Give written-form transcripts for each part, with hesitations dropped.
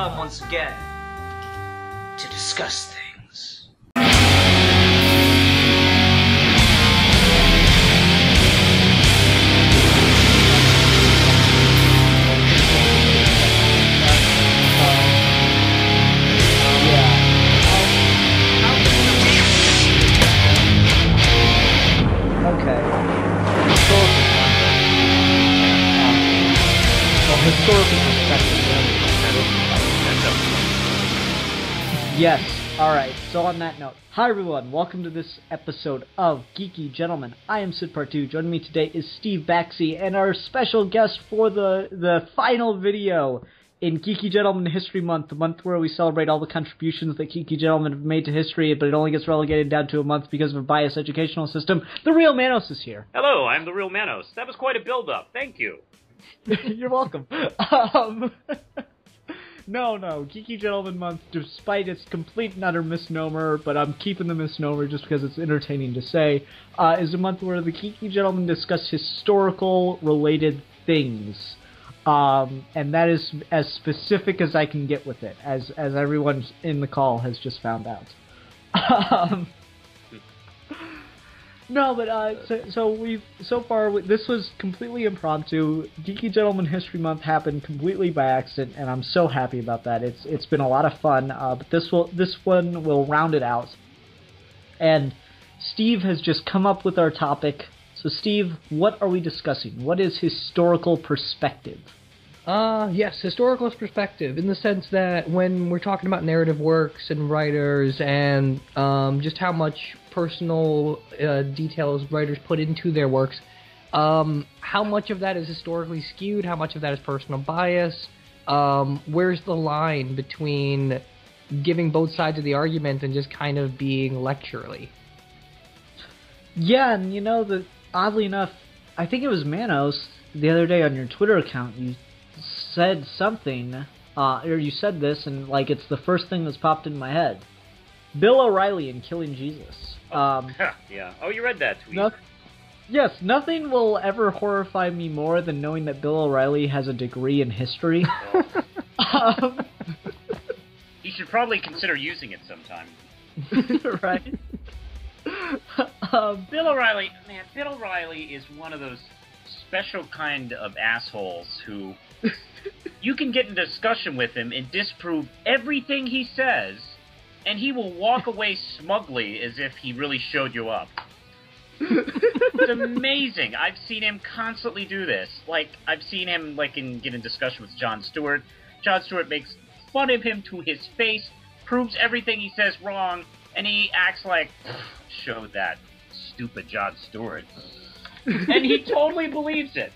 come once again to discuss things. Historical perspective. Yes. All right. So on that note, hi everyone. Welcome to this episode of Geeky Gentlemen. I am Sid Part 2. Joining me today is Steve Baxi, and our special guest for the final video in Geeky Gentlemen History Month, the month where we celebrate all the contributions that Geeky Gentlemen have made to history, but it only gets relegated down to a month because of a biased educational system. TheRealManos is here. Hello, I'm TheRealManos. That was quite a build-up. Thank you. You're welcome. No, Geeky Gentleman Month, despite its complete and utter misnomer, but I'm keeping the misnomer just because it's entertaining to say, is a month where the Geeky Gentlemen discuss historical-related things. And that is as specific as I can get with it, as everyone in the call has just found out. No, but this was completely impromptu. Geeky Gentleman History Month happened completely by accident, and I'm so happy about that. It's been a lot of fun, but this one will round it out. And Steve has just come up with our topic. So Steve, what are we discussing? What is historical perspective? Yes, historical perspective, in the sense that when we're talking about narrative works and writers and just how much personal details writers put into their works, how much of that is historically skewed, how much of that is personal bias, where's the line between giving both sides of the argument and just kind of being lecturely? Yeah, and that oddly enough, I think it was Manos the other day on your Twitter account, you said something, or you said this, and it's the first thing that's popped in my head. Bill O'Reilly in Killing Jesus. Yeah. Oh, you read that tweet. Yes, nothing will ever horrify me more than knowing that Bill O'Reilly has a degree in history. He should probably consider using it sometime. Right? Bill O'Reilly is one of those special kind of assholes who you can get in discussion with him and disprove everything he says, and he will walk away smugly as if he really showed you up. It's amazing. I've seen him constantly do this. I've seen him get in discussion with Jon Stewart. Jon Stewart makes fun of him to his face, proves everything he says wrong, and he acts like, show that stupid Jon Stewart. And he totally believes it.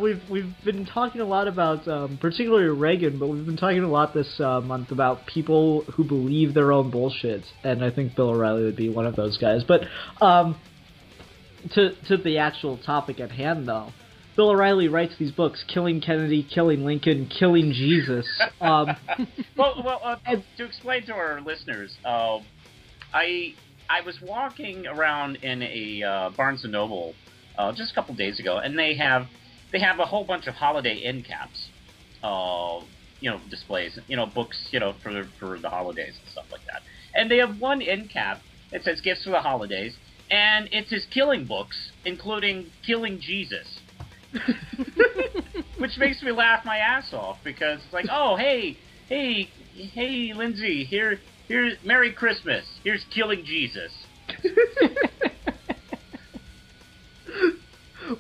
We've been talking a lot about, particularly Reagan, but we've been talking a lot this month about people who believe their own bullshit, and I think Bill O'Reilly would be one of those guys. But to the actual topic at hand, though, Bill O'Reilly writes these books: Killing Kennedy, Killing Lincoln, Killing Jesus. To explain to our listeners, I was walking around in a Barnes & Noble just a couple days ago, and they have a whole bunch of holiday end caps, displays, books, for the holidays and stuff like that. And they have one end cap that says gifts for the holidays, and it's his killing books, including Killing Jesus. Which makes me laugh my ass off, because it's like, oh, hey, Lindsay, here's Merry Christmas. Here's Killing Jesus.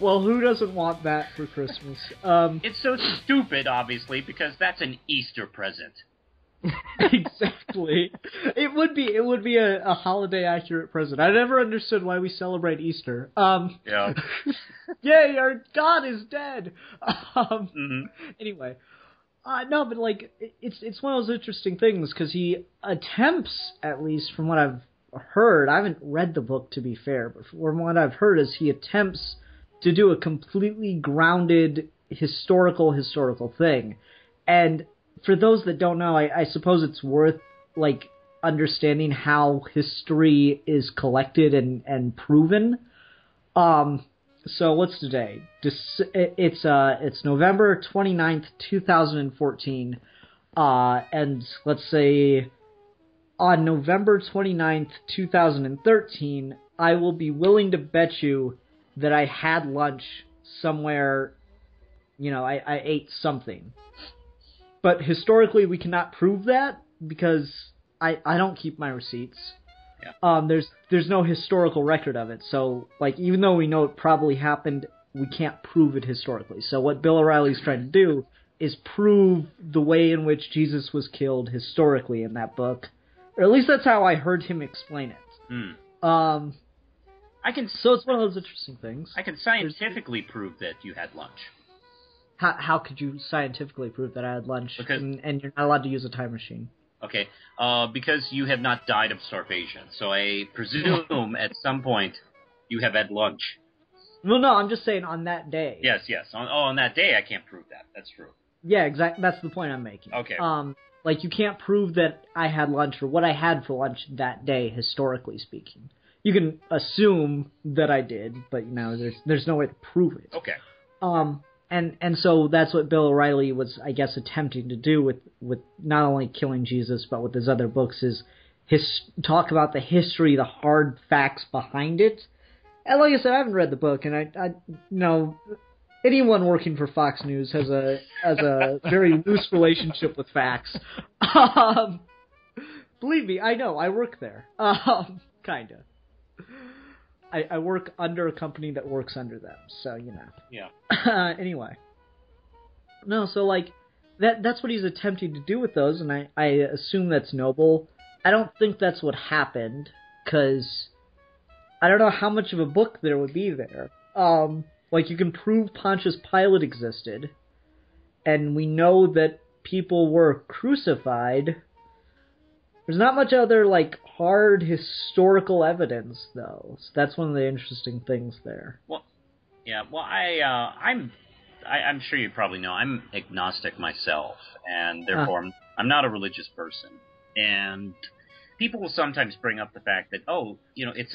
Well, who doesn't want that for Christmas? It's so stupid, obviously, because that's an Easter present. Exactly. It would be a holiday accurate present. I never understood why we celebrate Easter. Yeah. Yay, our God is dead. Anyway. No, but it's one of those interesting things, because he attempts, at least from what I've heard, I haven't read the book to be fair, but from what I've heard is he attempts to do a completely grounded historical thing. And for those that don't know, I suppose it's worth understanding how history is collected and proven. So what's today? It's November 29th, 2014. And let's say on November 29th, 2013, I will be willing to bet you that I had lunch somewhere, I ate something. But historically, we cannot prove that because I don't keep my receipts. Yeah. There's no historical record of it. So, even though we know it probably happened, we can't prove it historically. So what Bill O'Reilly's trying to do is prove the way in which Jesus was killed historically in that book. Or at least that's how I heard him explain it. So it's one of those interesting things. I can scientifically prove that you had lunch. How could you scientifically prove that I had lunch? And you're not allowed to use a time machine. Okay, because you have not died of starvation. So I presume at some point you have had lunch. Well, no, I'm just saying on that day. Yes. On that day I can't prove that. That's true. Yeah, exactly. That's the point I'm making. Okay. You can't prove that I had lunch or what I had for lunch that day, historically speaking. You can assume that I did, but there's no way to prove it. Okay. And so that's what Bill O'Reilly was, I guess, attempting to do with not only killing Jesus, but with his other books is talk about the history, the hard facts behind it. And like I said, I haven't read the book, and I anyone working for Fox News has a very loose relationship with facts. Believe me, I know. I work there. Kinda. I work under a company that works under them, so Yeah. Anyway. No, so that's what he's attempting to do with those, and I assume that's noble. I don't think that's what happened, because I don't know how much of a book there would be there. You can prove Pontius Pilate existed, and we know that people were crucified. There's not much other, hard historical evidence, though. So that's one of the interesting things there. Well, yeah, I'm sure you probably know, I'm agnostic myself, and therefore I'm not a religious person. And people will sometimes bring up the fact that, it's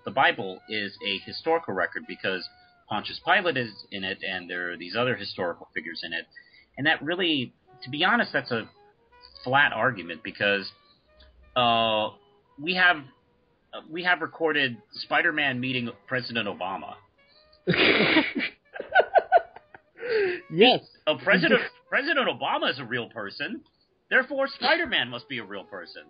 the Bible is a historical record because Pontius Pilate is in it, and there are these other historical figures in it. And that really, to be honest, that's a flat argument because we have recorded Spider-Man meeting President Obama. Yes. President Obama is a real person. Therefore, Spider-Man must be a real person.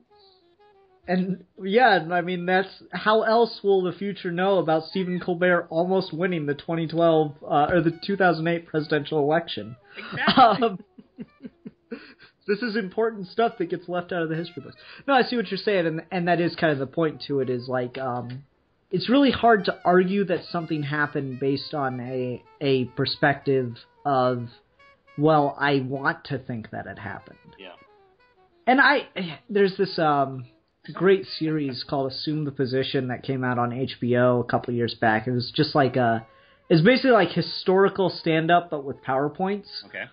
And yeah, I mean, that's how else will the future know about Stephen Colbert almost winning the 2012 or the 2008 presidential election? Exactly. This is important stuff that gets left out of the history books. No, I see what you're saying, and that is kind of the point to it. Is it's really hard to argue that something happened based on a perspective of, well, I want to think that it happened. Yeah. And there's this great series called Assume the Position that came out on HBO a couple of years back. It was just it's basically like historical stand-up, but with PowerPoints. Okay.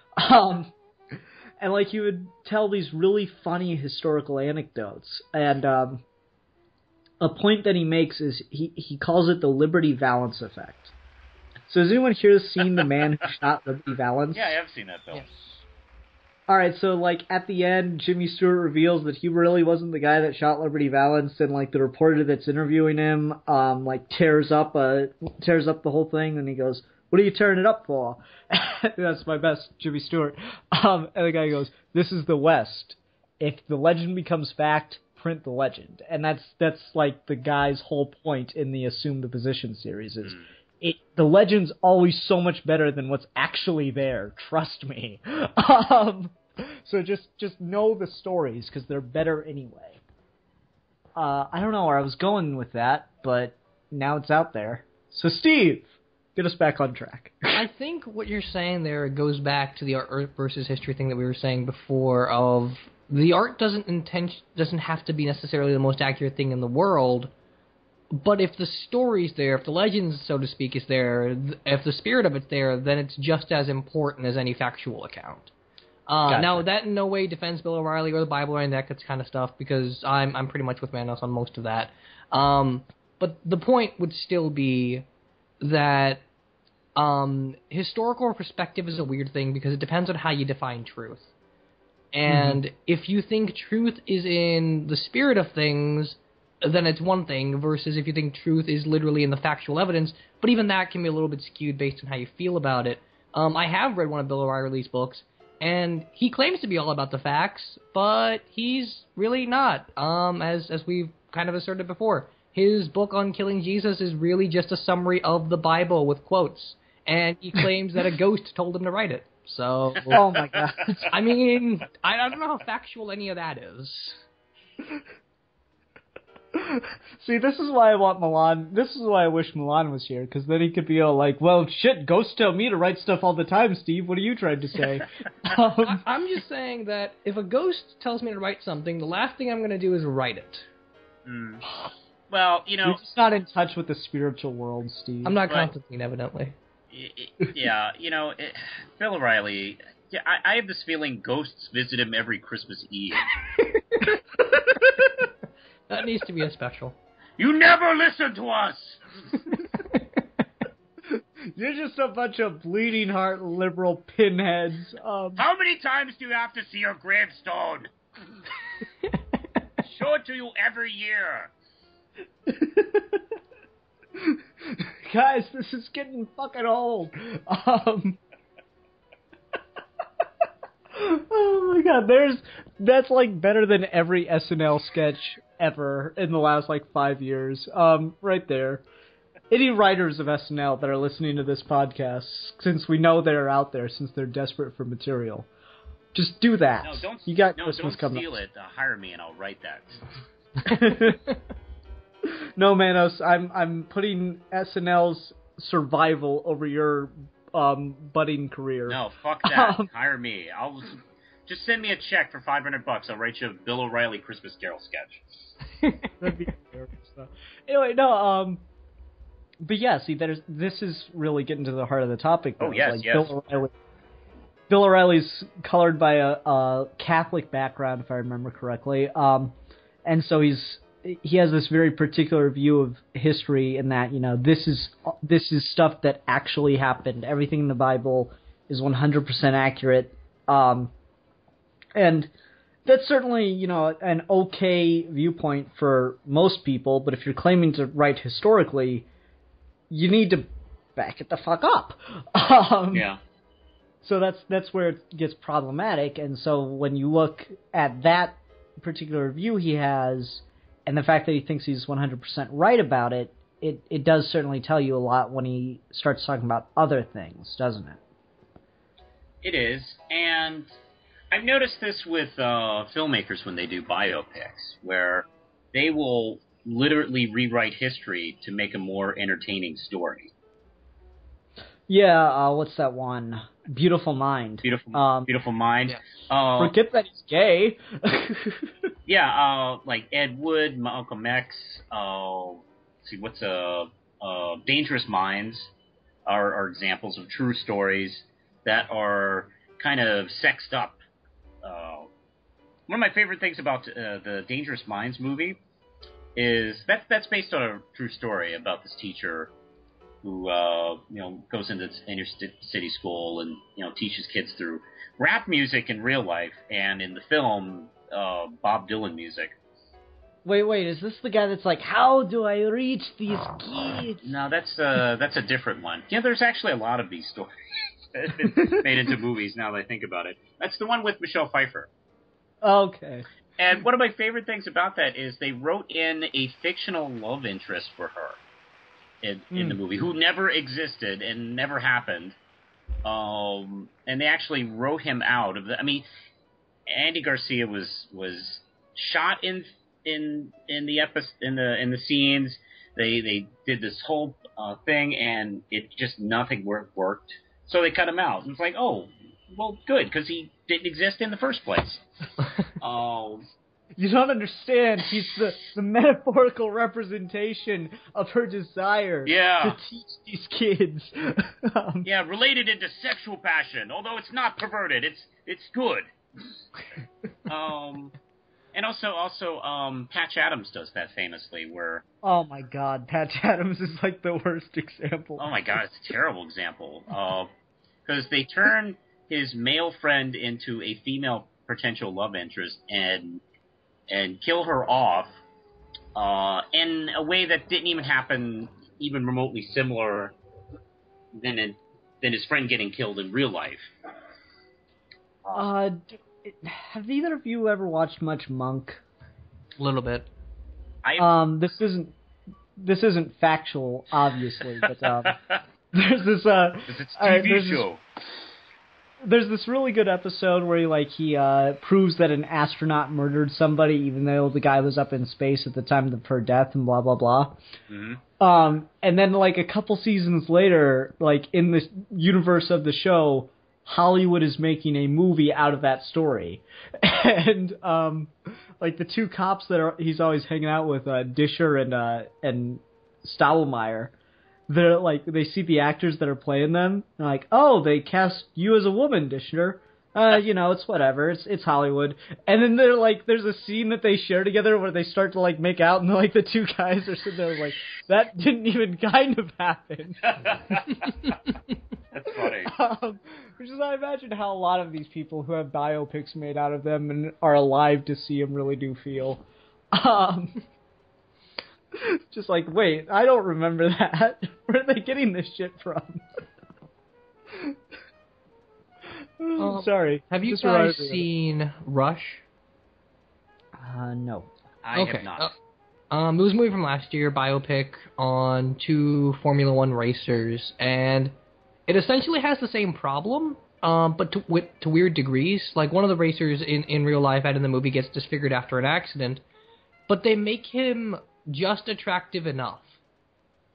And you would tell these really funny historical anecdotes. And a point that he makes is he calls it the Liberty Valance effect. So has anyone here seen The Man Who Shot Liberty Valance? Yeah, I have seen that film. Yes. All right, so at the end, Jimmy Stewart reveals that he really wasn't the guy that shot Liberty Valance, and the reporter that's interviewing him tears up the whole thing, and he goes, "What are you tearing it up for?" That's my best Jimmy Stewart. And the guy goes, "This is the West. If the legend becomes fact, print the legend." And that's the guy's whole point in the Assume the Position series is the legend's always so much better than what's actually there. Trust me. So just know the stories because they're better anyway. I don't know where I was going with that, but now it's out there. So Steve, get us back on track. I think what you're saying there goes back to the art versus history thing that we were saying before. Of the art doesn't have to be necessarily the most accurate thing in the world. But if the story's there, if the legend, so to speak, is there, if the spirit of it's there, then it's just as important as any factual account. Gotcha. Now, that in no way defends Bill O'Reilly or the Bible or any of that kind of stuff, because I'm pretty much with Manos on most of that. But the point would still be that historical perspective is a weird thing because it depends on how you define truth. And if you think truth is in the spirit of things, then it's one thing, versus if you think truth is literally in the factual evidence, but even that can be a little bit skewed based on how you feel about it. I have read one of Bill O'Reilly's books, and he claims to be all about the facts, but he's really not, as we've kind of asserted before. His book on killing Jesus is really just a summary of the Bible with quotes, and he claims that a ghost told him to write it. So, oh my god. I mean, I don't know how factual any of that is. See, this is why I want Milan. This is why I wish Milan was here, because then he could be all like, "Well, shit, ghosts tell me to write stuff all the time, Steve. What are you trying to say?" I'm just saying that if a ghost tells me to write something, the last thing I'm going to do is write it. Mm. Well, you know, you're just not in touch with the spiritual world, Steve. I'm not Constantine, evidently. Yeah, you know, Bill O'Reilly. Yeah, I have this feeling ghosts visit him every Christmas Eve. That needs to be a special. You never listen to us! You're just a bunch of bleeding heart liberal pinheads. How many times do you have to see your gravestone? Show it to you every year. Guys, this is getting fucking old. Oh my god, that's like better than every SNL sketch ever in the last like 5 years. Right there. Any writers of SNL that are listening to this podcast, since we know they're out there, since they're desperate for material, just do that. No, don't. You got no, Christmas don't coming steal up. it. Hire me and I'll write that. No, Manos, I'm putting SNL's survival over your budding career. No, fuck that. Hire me. I'll just send me a check for $500. I'll write you a Bill O'Reilly Christmas Carol sketch. That'd be hilarious, though. Anyway, no, but yeah, see, this is really getting to the heart of the topic. Though. Oh yes, like, yes. Bill O'Reilly's colored by a Catholic background, if I remember correctly, and so he has this very particular view of history in that, you know, this is stuff that actually happened. Everything in the Bible is 100% accurate. And that's certainly, you know, an okay viewpoint for most people, but if you're claiming to write historically, you need to back it the fuck up. Yeah. So that's where it gets problematic, and so when you look at that particular view he has, and the fact that he thinks he's 100% right about it, it does certainly tell you a lot when he starts talking about other things, doesn't it? It is, and I've noticed this with filmmakers when they do biopics, where they will literally rewrite history to make a more entertaining story. Yeah, what's that one? Beautiful Mind. Beautiful Mind. Yeah. Forget that he's gay. Yeah, like Ed Wood, Malcolm X. What's Dangerous Minds are examples of true stories that are kind of sexed up. One of my favorite things about the Dangerous Minds movie is that's based on a true story about this teacher who goes into inner city school and teaches kids through rap music in real life and in the film Bob Dylan music. Wait, is this the guy that's like, how do I reach these kids? No, that's a different one. Yeah, there's actually a lot of these stories that have been made into movies now that I think about it. That's the one with Michelle Pfeiffer. Okay. And one of my favorite things about that is they wrote in a fictional love interest for her in the movie, who never existed and never happened. And they actually wrote him out of the. I mean, Andy Garcia was shot in the scenes. They did this whole thing, and it just nothing worked. So they cut him out. And it's like, oh, well, good, because he didn't exist in the first place. You don't understand. He's the metaphorical representation of her desire to teach these kids. Related into sexual passion, although it's not perverted. It's good. And also, Patch Adams does that famously, where... Oh my god, Patch Adams is like the worst example. Oh my god, it's a terrible example. Because they turn his male friend into a female potential love interest and kill her off in a way that didn't even happen even remotely similar than his friend getting killed in real life. Have either of you ever watched much Monk? A little bit. This isn't factual, obviously, but there's this It's a TV show. There's this really good episode where he proves that an astronaut murdered somebody, even though the guy was up in space at the time of her death, and blah blah blah. Mm-hmm. And then a couple seasons later, in the universe of the show, Hollywood is making a movie out of that story, and the two cops that he's always hanging out with, Disher and Stottlemyre, they're they see the actors that are playing them, and like, oh, they cast you as a woman, Disher. It's whatever. It's Hollywood. And then they're there's a scene that they share together where they start to make out, and the two guys are sitting there that didn't even kind of happen. That's funny. Which is, I imagine, how a lot of these people who have biopics made out of them and are alive to see them really do feel. Just wait, I don't remember that. Where are they getting this shit from? Sorry. Have you guys seen Rush? No. I have not. It was a movie from last year, biopic on two Formula One racers, and it essentially has the same problem, but to weird degrees. One of the racers in real life and in the movie gets disfigured after an accident, but they make him just attractive enough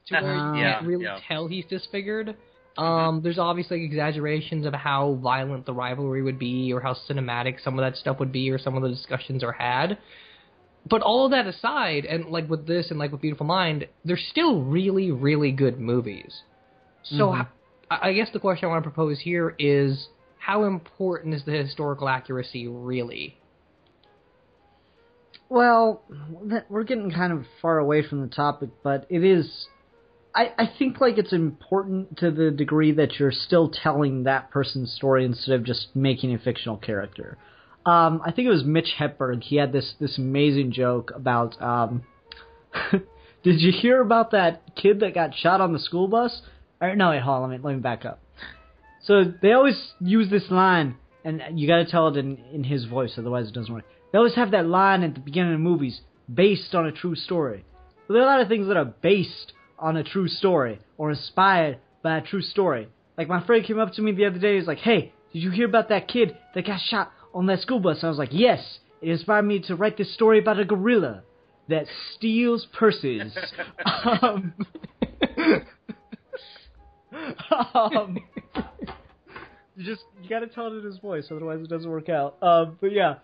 to where you can't really tell he's disfigured. There's obviously exaggerations of how violent the rivalry would be, or how cinematic some of that stuff would be, or some of the discussions are had. But all of that aside, and with this and with Beautiful Mind, they're still really, really good movies. So I guess the question I want to propose here is, how important is the historical accuracy really? Well, we're getting kind of far away from the topic, but it is... I think it's important to the degree that you're still telling that person's story instead of just making a fictional character. I think it was Mitch Hedberg. He had this amazing joke about... did you hear about that kid that got shot on the school bus? No, wait, hold on, let me back up. So they always use this line, and you got to tell it in his voice, otherwise it doesn't work. They always have that line at the beginning of movies, based on a true story. But there are a lot of things that are based on a true story, or inspired by a true story. My friend came up to me the other day, he's like, hey, did you hear about that kid that got shot on that school bus? And I was like, yes, it inspired me to write this story about a gorilla that steals purses. You gotta tell it in his voice, otherwise it doesn't work out. But yeah,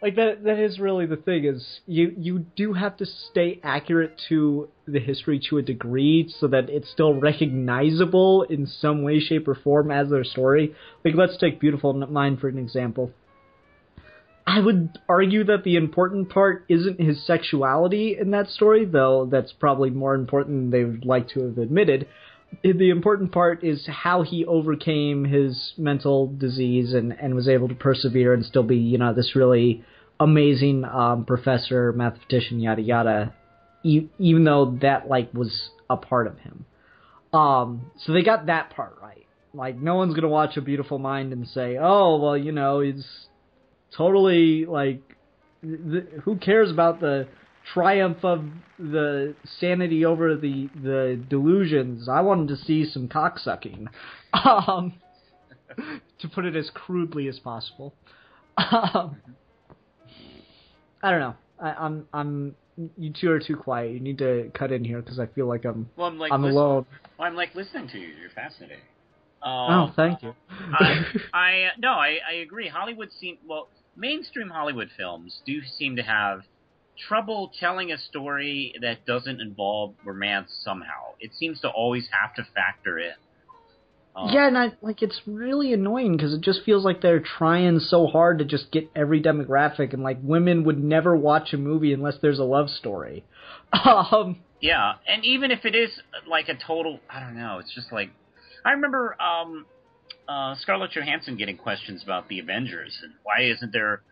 that is really the thing, is you do have to stay accurate to the history to a degree so that it's still recognizable in some way, shape, or form as their story. Let's take Beautiful Mind for an example. I would argue that the important part isn't his sexuality in that story, though that's probably more important than they would like to have admitted. The important part is how he overcame his mental disease and was able to persevere and still be, this really amazing professor, mathematician, yada yada, even though that was a part of him. So they got that part right. No one's gonna watch A Beautiful Mind and say, oh, well, it's totally who cares about the triumph of the sanity over the delusions. I wanted to see some cocksucking. To put it as crudely as possible. I don't know. I'm you two are too quiet. You need to cut in here because I feel like I'm alone. Well, I'm listening to you. You're fascinating. Oh, thank you. I agree. Mainstream Hollywood films do seem to have trouble telling a story that doesn't involve romance somehow. It seems to always have to factor in. Yeah, and it's really annoying because it just feels like they're trying so hard to just get every demographic, and like women would never watch a movie unless there's a love story. Yeah, and even if it is like a total, I don't know, it's just like, I remember Scarlett Johansson getting questions about the Avengers and why isn't there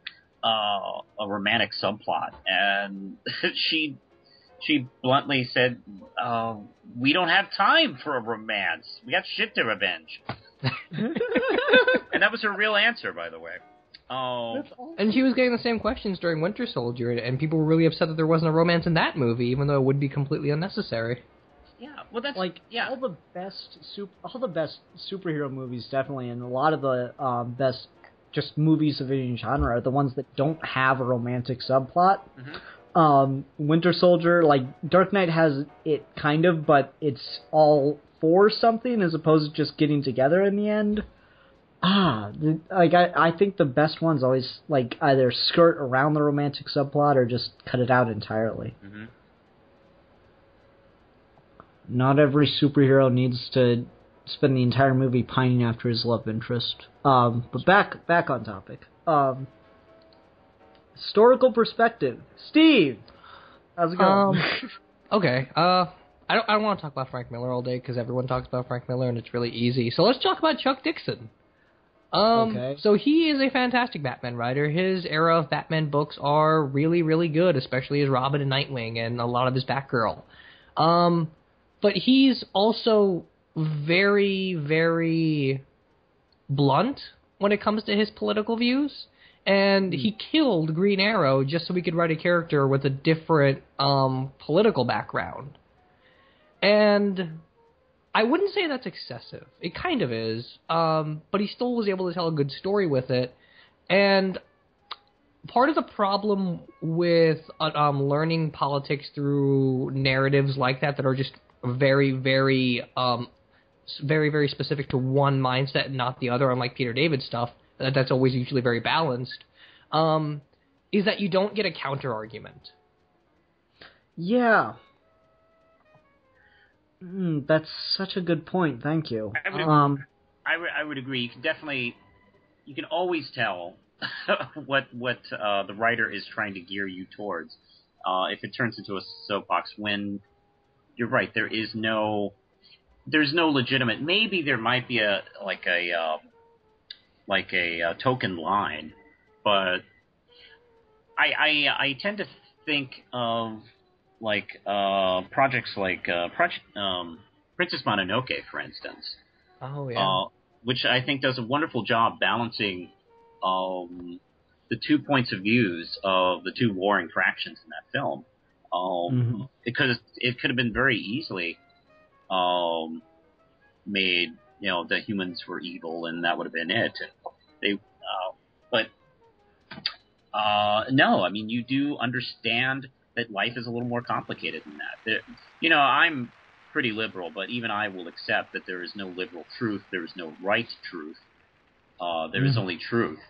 a romantic subplot, and she bluntly said, we don't have time for a romance. We got shit to revenge. And that was her real answer, by the way. And she was getting the same questions during Winter Soldier, and people were really upset that there wasn't a romance in that movie, even though it would be completely unnecessary. Yeah, well, that's like yeah. all the best superhero movies, definitely, and a lot of the best just movies of any genre are the ones that don't have a romantic subplot. Mm-hmm. Winter Soldier, like Dark Knight has it kind of, but it's all for something as opposed to just getting together in the end. I think the best ones always like either skirt around the romantic subplot or just cut it out entirely. Mm-hmm. Not every superhero needs to spend the entire movie pining after his love interest. But back on topic. Historical perspective. Steve, how's it going? Okay. I don't want to talk about Frank Miller all day because everyone talks about Frank Miller and it's really easy. So let's talk about Chuck Dixon. Okay. So he is a fantastic Batman writer. His era of Batman books are really, really good, especially his Robin and Nightwing and a lot of his Batgirl. But he's also very, very blunt when it comes to his political views. And he killed Green Arrow just so he could write a character with a different political background. And I wouldn't say that's excessive. It kind of is. But he still was able to tell a good story with it. And part of the problem with learning politics through narratives like that are just very, very, very, very specific to one mindset and not the other, unlike Peter David stuff, that's always usually very balanced, is that you don't get a counter-argument. Yeah. That's such a good point. Thank you. I would agree. You can always tell what the writer is trying to gear you towards. If it turns into a soapbox, when you're right, there's no legitimate. Maybe there might be a token line, but I tend to think of projects like Princess Mononoke, for instance. Oh yeah. Which I think does a wonderful job balancing the 2 points of views of the two warring factions in that film. Because it could have been very easily made, the humans were evil and that would have been it. No, I mean, you do understand that life is a little more complicated than that. I'm pretty liberal, but even I will accept that there is no liberal truth, there is no right truth. There is only truth.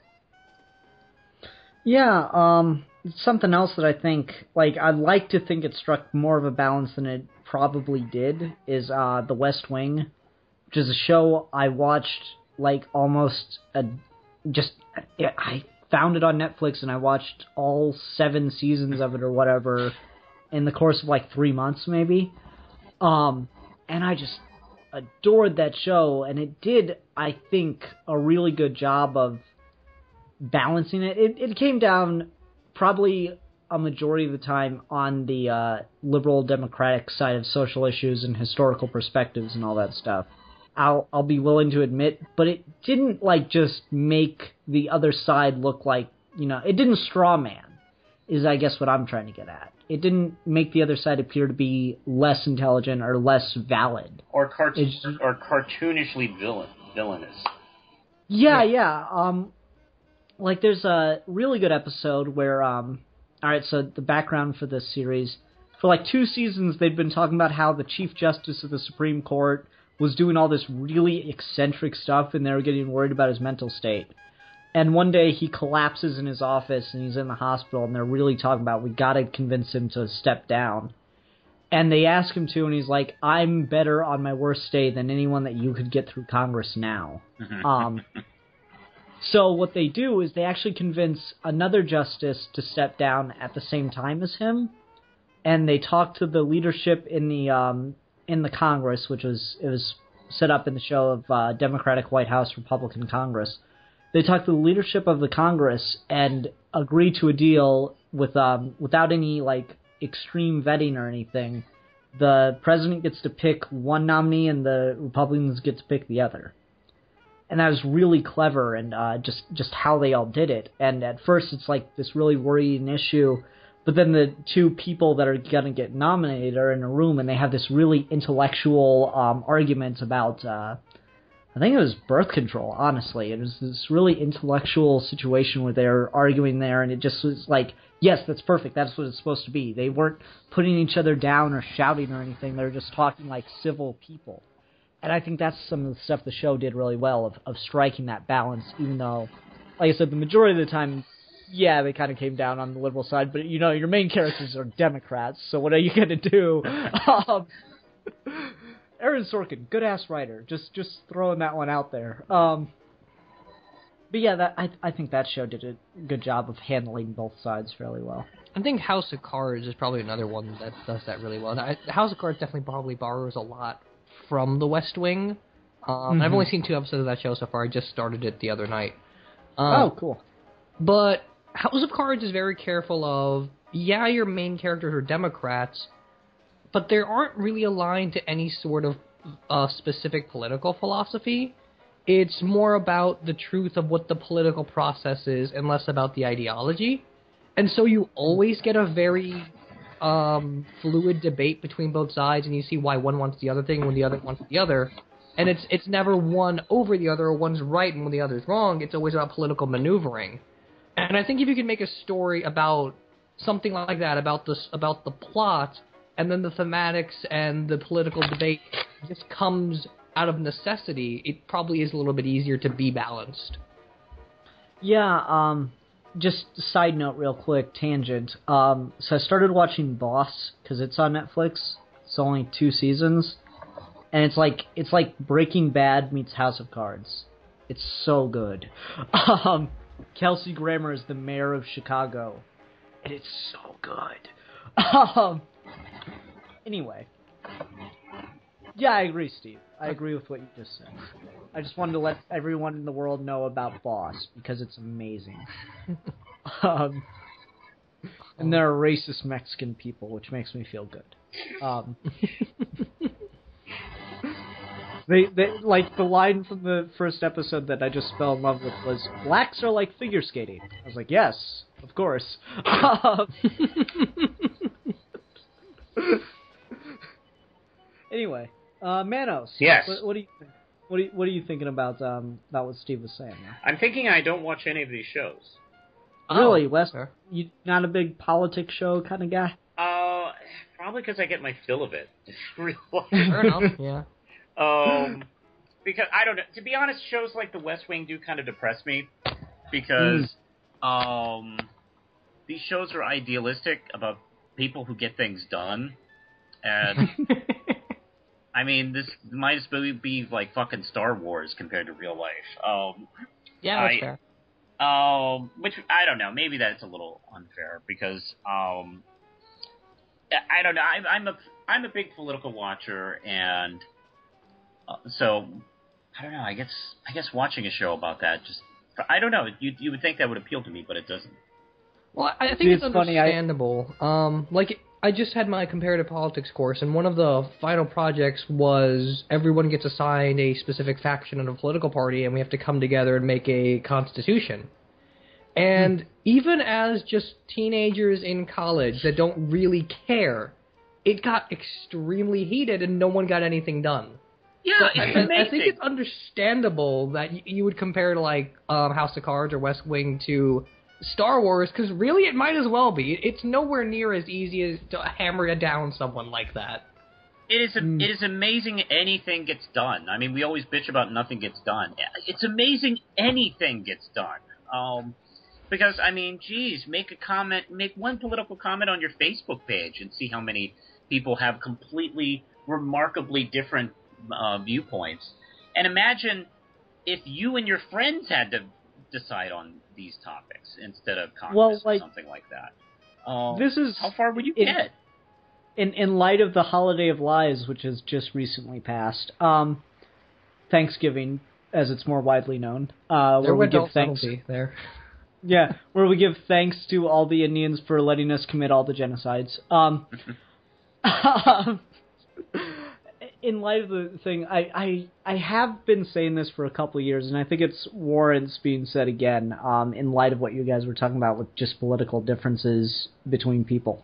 Yeah, something else that I think, I'd like to think it struck more of a balance than it probably did, is The West Wing, which is a show I watched, I found it on Netflix and I watched all 7 seasons of it or whatever in the course of 3 months maybe. And I just adored that show, and it did, I think, a really good job of balancing it. It came down probably a majority of the time on the liberal democratic side of social issues and historical perspectives and all that stuff. I'll be willing to admit, but it didn't just make the other side look like, it didn't straw man, is I guess what I'm trying to get at. It didn't make the other side appear to be less intelligent or less valid. Or cartoonishly villainous. Yeah. There's a really good episode where, alright, so the background for this series, for 2 seasons they'd been talking about how the Chief Justice of the Supreme Court was doing all this really eccentric stuff and they were getting worried about his mental state. And one day he collapses in his office and he's in the hospital and they're really talking about, we gotta convince him to step down. And they ask him to, and he's like, I'm better on my worst day than anyone that you could get through Congress now. So what they do is they actually convince another justice to step down at the same time as him, and they talk to the leadership in the Congress, it was set up in the show of Democratic White House, Republican Congress. They talk to the leadership of the Congress and agree to a deal without any extreme vetting or anything. The president gets to pick one nominee and the Republicans get to pick the other. And that was really clever, and just how they all did it. And at first it's this really worrying issue, but then the two people that are going to get nominated are in a room and they have this really intellectual argument about, I think it was birth control, honestly. It was this really intellectual situation where they're arguing there, and it just was yes, that's perfect. That's what it's supposed to be. They weren't putting each other down or shouting or anything. They were just talking like civil people. And I think that's some of the stuff the show did really well of striking that balance, even though, like I said, the majority of the time, yeah, they kind of came down on the liberal side, but, your main characters are Democrats, so what are you going to do? Aaron Sorkin, good-ass writer, just throwing that one out there. But yeah, I think that show did a good job of handling both sides fairly well. I think House of Cards is probably another one that does that really well. House of Cards definitely probably borrows a lot from The West Wing. I've only seen 2 episodes of that show so far. I just started it the other night. Cool. But House of Cards is very careful of, your main characters are Democrats, but they aren't really aligned to any sort of specific political philosophy. It's more about the truth of what the political process is and less about the ideology. And so you always get a very fluid debate between both sides, and you see why one wants the other thing when the other wants the other. And it's never one over the other, or one's right and when the other's wrong. It's always about political maneuvering. And I think if you could make a story about something like that, about the plot, and then the thematics and the political debate just comes out of necessity, it probably is a little bit easier to be balanced. Yeah, just a side note real quick, tangent. So I started watching Boss, because it's on Netflix. It's only 2 seasons. And it's like Breaking Bad meets House of Cards. It's so good. Kelsey Grammer is the mayor of Chicago. And it's so good. Anyway. Yeah, I agree, Steve. I agree with what you just said. I just wanted to let everyone in the world know about Boss, because it's amazing. And there are racist Mexican people, which makes me feel good. They the line from the first episode that I just fell in love with was, blacks are like figure skating. I was like, yes, of course. Anyway, Manos. Yes. What do you think? What are you thinking about what Steve was saying? I'm thinking I don't watch any of these shows. Really, Wes? You not a big politics show kind of guy? Probably because I get my fill of it. Fair enough. Yeah. Because I don't know. To be honest, shows like The West Wing do kind of depress me because these shows are idealistic about people who get things done, and I mean, this might as well be like fucking Star Wars compared to real life. Yeah, that's fair. Which I don't know. Maybe that's a little unfair because I don't know. I'm a big political watcher, and so I don't know. I guess watching a show about that just I don't know. You would think that would appeal to me, but it doesn't. Well, I think it's understandable. I just had my comparative politics course, and one of the final projects was everyone gets assigned a specific faction in a political party, and we have to come together and make a constitution. And even as just teenagers in college that don't really care, it got extremely heated, and no one got anything done. Yeah, so it's amazing. I think it's understandable that you would compare to House of Cards or West Wing to Star Wars, because really it might as well be. It's nowhere near as easy as to hammer down someone like that. It is amazing anything gets done. I mean, we always bitch about nothing gets done. It's amazing anything gets done. Because, I mean, geez, make one political comment on your Facebook page and see how many people have completely, remarkably different viewpoints. And imagine if you and your friends had to decide on these topics instead of Congress or something like that. This is how far would you get? In light of the Holiday of Lies, which has just recently passed, Thanksgiving, as it's more widely known, where we give thanks there. Yeah, where we give thanks to all the Indians for letting us commit all the genocides. In light of the thing, I have been saying this for a couple of years, and I think it's warrants being said again, in light of what you guys were talking about with just political differences between people.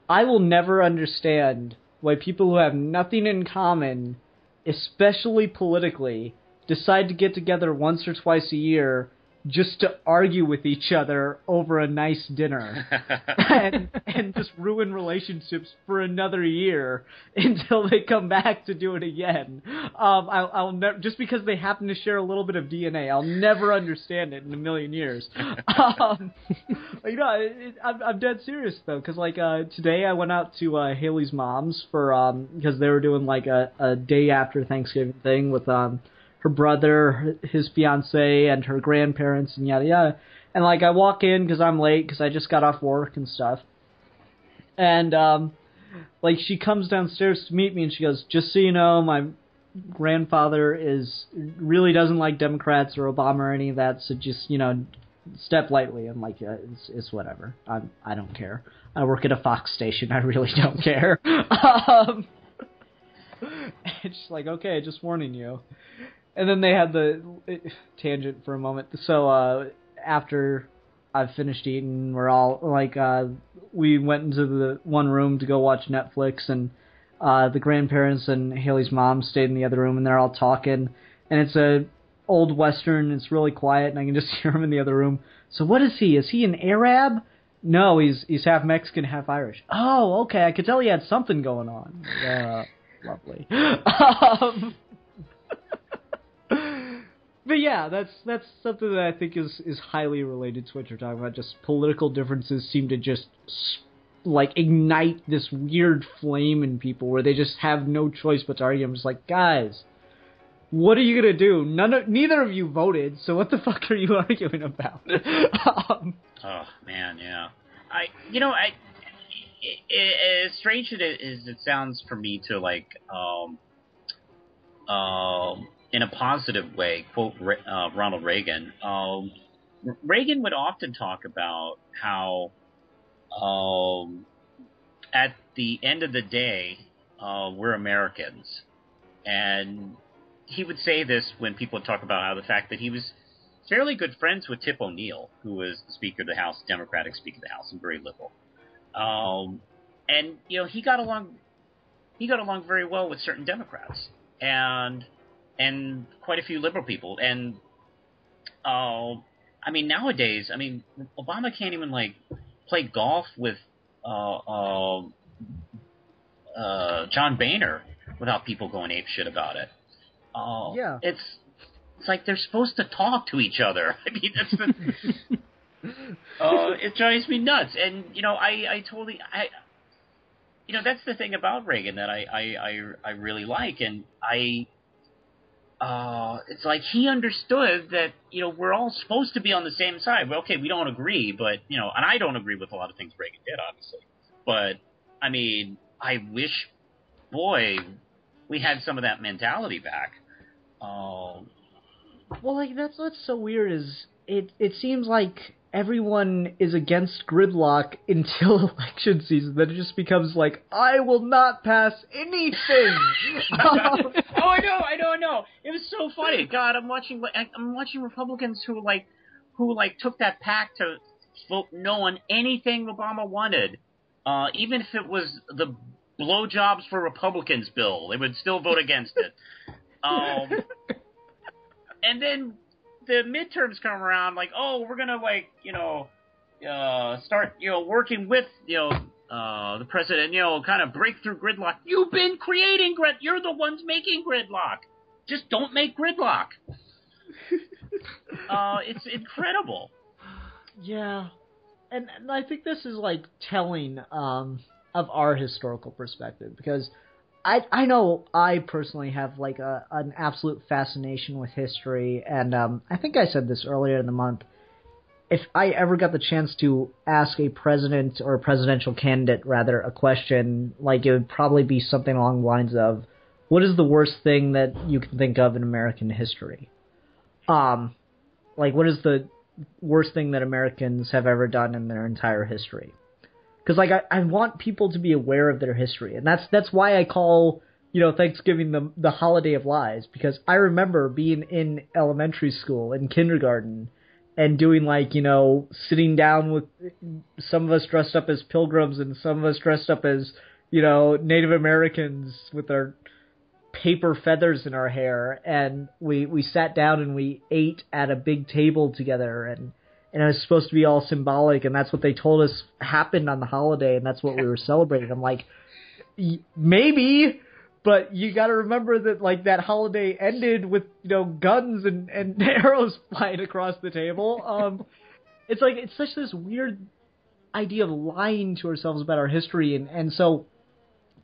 I will never understand why people who have nothing in common, especially politically, decide to get together once or twice a year just to argue with each other over a nice dinner and just ruin relationships for another year until they come back to do it again. I'll never, just because they happen to share a little bit of DNA, I'll never understand it in a million years. I'm dead serious though, because today I went out to Haley's mom's for because they were doing a day after Thanksgiving thing with her brother, his fiance, and her grandparents, and yada yada. And I walk in because I'm late because I just got off work and stuff. And she comes downstairs to meet me, and she goes, "Just so you know, my grandfather really doesn't like Democrats or Obama or any of that. So just step lightly." I'm like, "Yeah, it's whatever. I don't care. I work at a Fox station. I really don't care." And she's like, "Okay, just warning you." And then they had the tangent for a moment. So after I've finished eating, we're all we went into the one room to go watch Netflix, and the grandparents and Haley's mom stayed in the other room, and they're all talking. And it's a old Western. It's really quiet, and I can just hear him in the other room. "So what is he? Is he an Arab?" "No, he's half Mexican, half Irish." "Oh, okay. I could tell he had something going on." Lovely. But yeah, that's something that I think is highly related to what you're talking about. Just political differences seem to just ignite this weird flame in people where they just have no choice but to argue. I'm just like, guys, what are you gonna do? Neither of you voted, so what the fuck are you arguing about? Oh man, yeah. As strange as it sounds for me to in a positive way, quote Ronald Reagan. Reagan would often talk about how at the end of the day, we're Americans. And he would say this when people talk about how the fact that he was fairly good friends with Tip O'Neill, who was the Speaker of the House, Democratic Speaker of the House, and very liberal. And he got along very well with certain Democrats and quite a few liberal people. And nowadays, Obama can't even play golf with John Boehner without people going apeshit about it. Yeah, it's like they're supposed to talk to each other. That's the. It drives me nuts, and I totally that's the thing about Reagan that I really like, and it's like he understood that we're all supposed to be on the same side. Well, okay, we don't agree, but and I don't agree with a lot of things Reagan did, obviously. But I wish, boy, we had some of that mentality back. Well, that's what's so weird is it seems like everyone is against gridlock until election season. Then it just becomes I will not pass anything. I know. It was so funny. God, I'm watching Republicans who took that pact to vote no on anything Obama wanted, even if it was the blowjobs for Republicans bill, they would still vote against it. And then the midterms come around, we're gonna start working with the president, kind of break through gridlock. You've been creating you're the ones making gridlock. Just don't make gridlock. It's incredible. Yeah, and I think this is like telling of our historical perspective, because I know I personally have like an absolute fascination with history, and I think I said this earlier in the month. If I ever got the chance to ask a president or a presidential candidate, rather, a question, like it would probably be something along the lines of, what is the worst thing that you can think of in American history? Like, what is the worst thing that Americans have ever done in their entire history? Because, like, I want people to be aware of their history, and that's why I call, Thanksgiving the holiday of lies, because I remember being in elementary school, in kindergarten, and doing, like, sitting down with some of us dressed up as pilgrims and some of us dressed up as, Native Americans with our paper feathers in our hair, and we sat down and we ate at a big table together, and it was supposed to be all symbolic, and that's what they told us happened on the holiday, and that's what we were celebrating. I'm like, maybe, but you got to remember that, like, that holiday ended with, guns and arrows flying across the table. It's like, it's such this weird idea of lying to ourselves about our history, and so,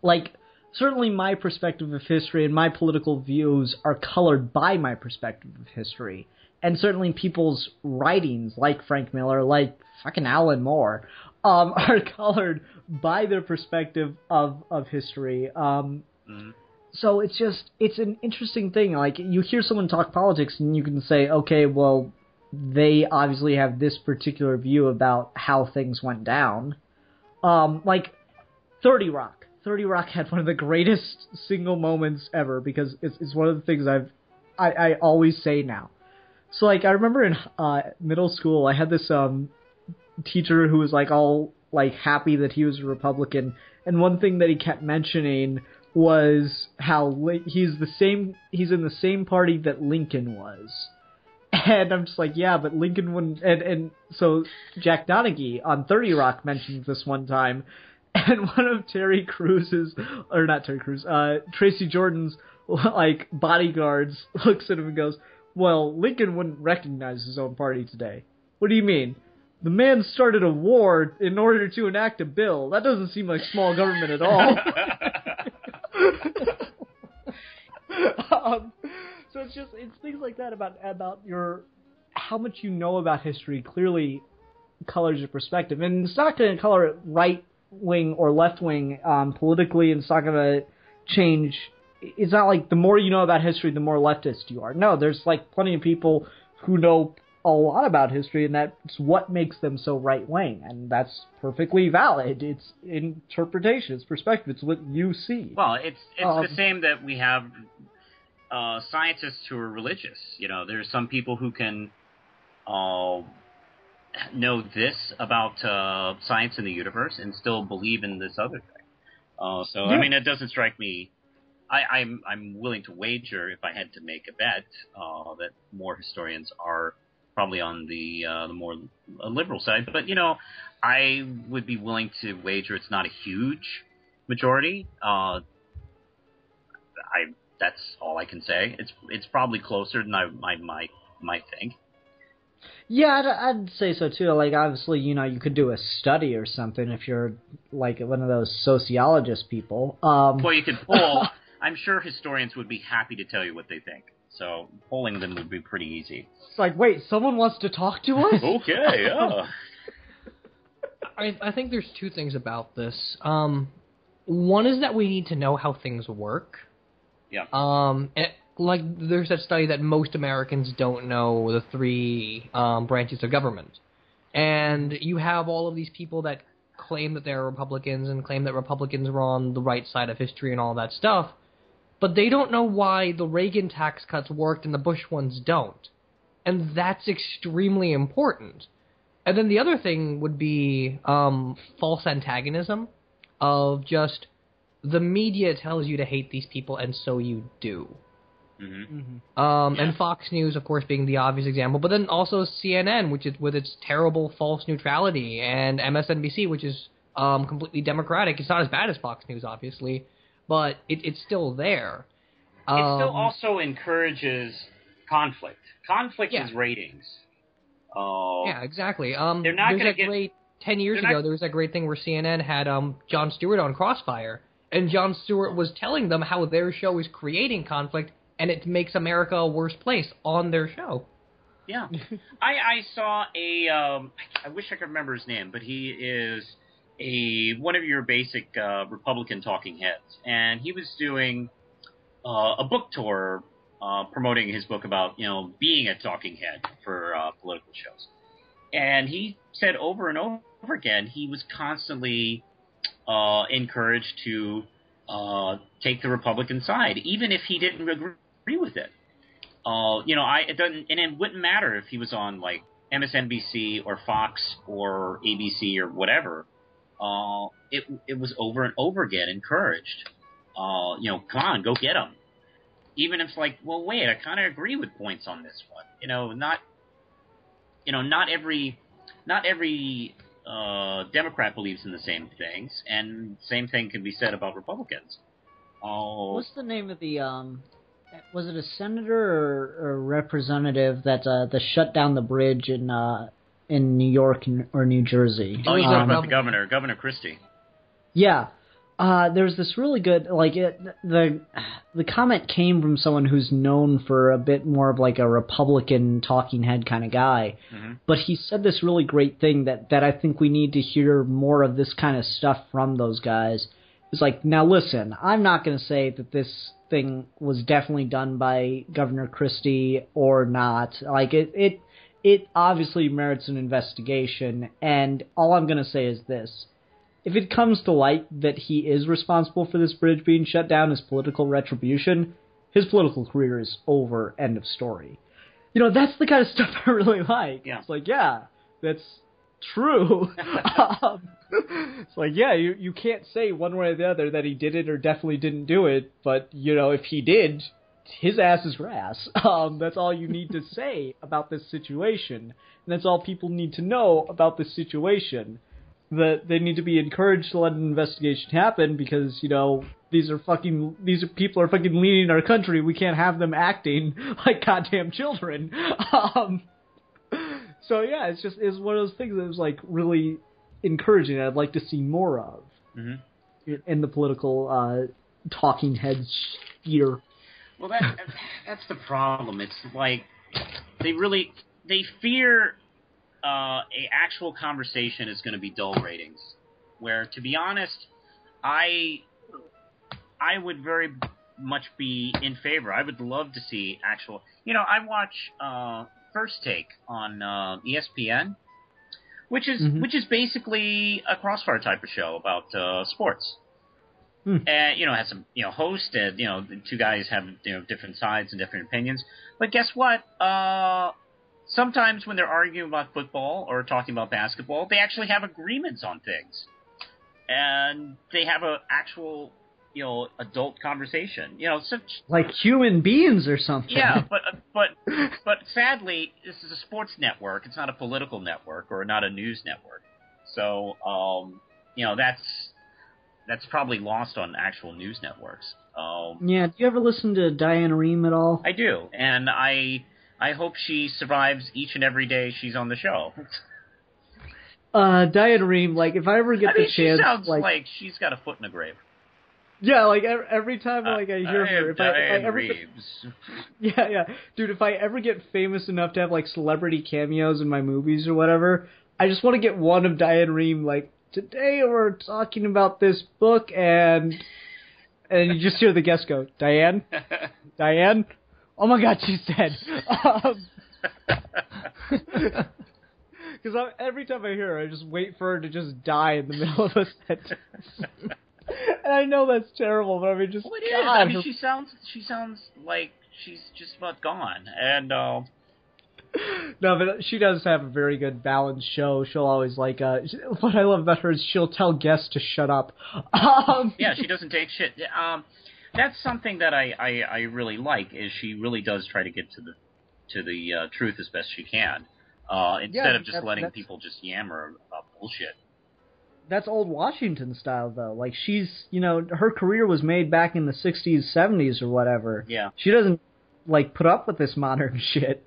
like, certainly my perspective of history and my political views are colored by my perspective of history. And certainly people's writings, like Frank Miller, like fucking Alan Moore, are colored by their perspective of history. So it's an interesting thing. Like, you hear someone talk politics and you can say, okay, well, they obviously have this particular view about how things went down. Like 30 Rock. 30 Rock had one of the greatest single moments ever, because it's one of the things I always say now. So, like, I remember in middle school, I had this teacher who was, like, all, like, happy that he was a Republican, and one thing that he kept mentioning was how he's in the same party that Lincoln was. And I'm just like, yeah, but Lincoln wouldn't... And so Jack Donaghy on 30 Rock mentions this one time, and one of Tracy Jordan's, like, bodyguards looks at him and goes, well, Lincoln wouldn't recognize his own party today. What do you mean? The man started a war in order to enact a bill. That doesn't seem like small government at all. So it's things like that about how much you know about history clearly colors your perspective. And it's not going to color it right-wing or left-wing politically, and it's not going to change... It's not like the more you know about history, the more leftist you are. No, there's, like, plenty of people who know a lot about history, and that's what makes them so right-wing, and that's perfectly valid. It's interpretation, it's perspective, it's what you see. Well, it's the same that we have scientists who are religious. There's some people who can know this about science and the universe and still believe in this other thing. Yeah. I mean, it doesn't strike me... I'm willing to wager, if I had to make a bet, that more historians are probably on the more liberal side. But, I would be willing to wager it's not a huge majority. That's all I can say. It's probably closer than I might think. Yeah, I'd say so too. Like, obviously, you could do a study or something if you're like one of those sociologist people. Well, you could poll. I'm sure historians would be happy to tell you what they think. So polling them would be pretty easy. It's like, wait, someone wants to talk to us? Okay, yeah. I think there's two things about this. One is that we need to know how things work. Yeah. Like, there's that study that most Americans don't know the three branches of government. And you have all of these people that claim that they're Republicans and claim that Republicans were on the right side of history and all that stuff. But they don't know why the Reagan tax cuts worked and the Bush ones don't. And that's extremely important. And then the other thing would be false antagonism of just the media tells you to hate these people and so you do. Mm-hmm. And Fox News, of course, being the obvious example, but then also CNN, which is with its terrible false neutrality, and MSNBC, which is completely democratic. It's not as bad as Fox News, obviously, but it's still there. It still also encourages conflict. Conflict is ratings. Yeah, exactly. They're not going to get... 10 years ago, there was that great thing where CNN had Jon Stewart on Crossfire, and Jon Stewart was telling them how their show is creating conflict, and it makes America a worse place on their show. Yeah. I saw I wish I could remember his name, but he is one of your basic Republican talking heads, and he was doing a book tour promoting his book about, being a talking head for political shows. And he said over and over again he was constantly encouraged to take the Republican side, even if he didn't agree with it. It wouldn't matter if he was on like MSNBC or Fox or ABC or whatever. It was over and over again encouraged. Come on, go get him. Even if it's like, well, wait, I kind of agree with points on this one. Not every Democrat believes in the same things, and same thing can be said about Republicans. What's the name of the was it a senator or a representative that shut down the bridge in New York or New Jersey? Oh, you're talking about the Governor Christie. Yeah. There's this really good, the comment came from someone who's known for a bit more of like a Republican talking head kind of guy, but he said this really great thing that I think we need to hear more of this kind of stuff from those guys. It's like, now listen, I'm not going to say that this thing was definitely done by Governor Christie or not. Like, it obviously merits an investigation, and all I'm going to say is this. If it comes to light that he is responsible for this bridge being shut down as political retribution, his political career is over, end of story. That's the kind of stuff I really like. Yeah. It's like, yeah, that's true. It's like, yeah, you can't say one way or the other that he did it or definitely didn't do it, but, if he did, his ass is grass. That's all you need to say about this situation. And that's all people need to know about this situation. That they need to be encouraged to let an investigation happen because, these people are fucking leading our country. We can't have them acting like goddamn children. So yeah, it's one of those things that was like really encouraging. I'd like to see more of in the political talking heads sphere. Well, that's the problem. It's like they fear a actual conversation is going to be dull ratings. Where, to be honest, I would very much be in favor. I would love to see actual. I watch First Take on ESPN, which is basically a Crossfire type of show about sports. And has some host and the two guys have different sides and different opinions. But guess what? Sometimes when they're arguing about football or talking about basketball, they actually have agreements on things, and they have a actual adult conversation. Such like human beings or something. Yeah, but sadly, this is a sports network. It's not a political network or not a news network. So that's probably lost on actual news networks. Yeah. Do you ever listen to Diane Rehm at all? I do, and I hope she survives each and every day she's on the show. Diane Rehm, like, if I ever get the chance... she sounds like she's got a foot in the grave. Yeah, like, every time I hear her... Yeah. Dude, if I ever get famous enough to have, like, celebrity cameos in my movies or whatever, I just want to get one of Diane Rehm, like, today we're talking about this book, and you just hear the guest go, Diane? Diane? Oh my God, she's dead. Because every time I hear her, I just wait for her to just die in the middle of a sentence. And I know that's terrible, but I mean, just... Well, it is. I mean, she sounds like she's just about gone. And, No, but she does have a very good balanced show. She'll always, like, what I love about her is she'll tell guests to shut up. Yeah, she doesn't take shit. That's something that I really like, is she really does try to get to the truth as best she can, instead of just letting people just yammer about bullshit. That's old Washington style, though. Like, she's, her career was made back in the 60s, 70s, or whatever. Yeah. She doesn't, like, put up with this modern shit.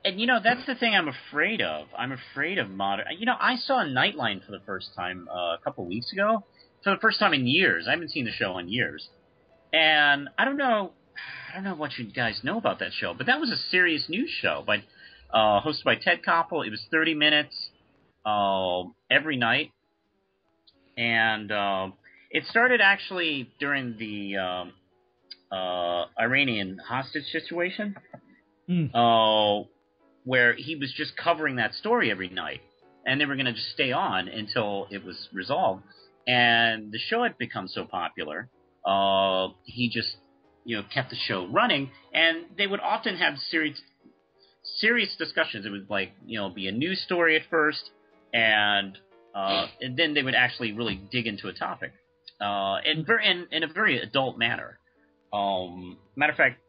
And, that's the thing I'm afraid of. I'm afraid of modern... I saw Nightline for the first time a couple weeks ago. For the first time in years. I haven't seen the show in years. And I don't know what you guys know about that show, but that was a serious news show hosted by Ted Koppel. It was 30 minutes every night. And it started actually during the Iranian hostage situation. Where he was just covering that story every night. And they were going to just stay on until it was resolved. And the show had become so popular, he just, kept the show running. And they would often have serious discussions. It would, be a news story at first, and then they would actually really dig into a topic. In a very adult manner. Matter of fact,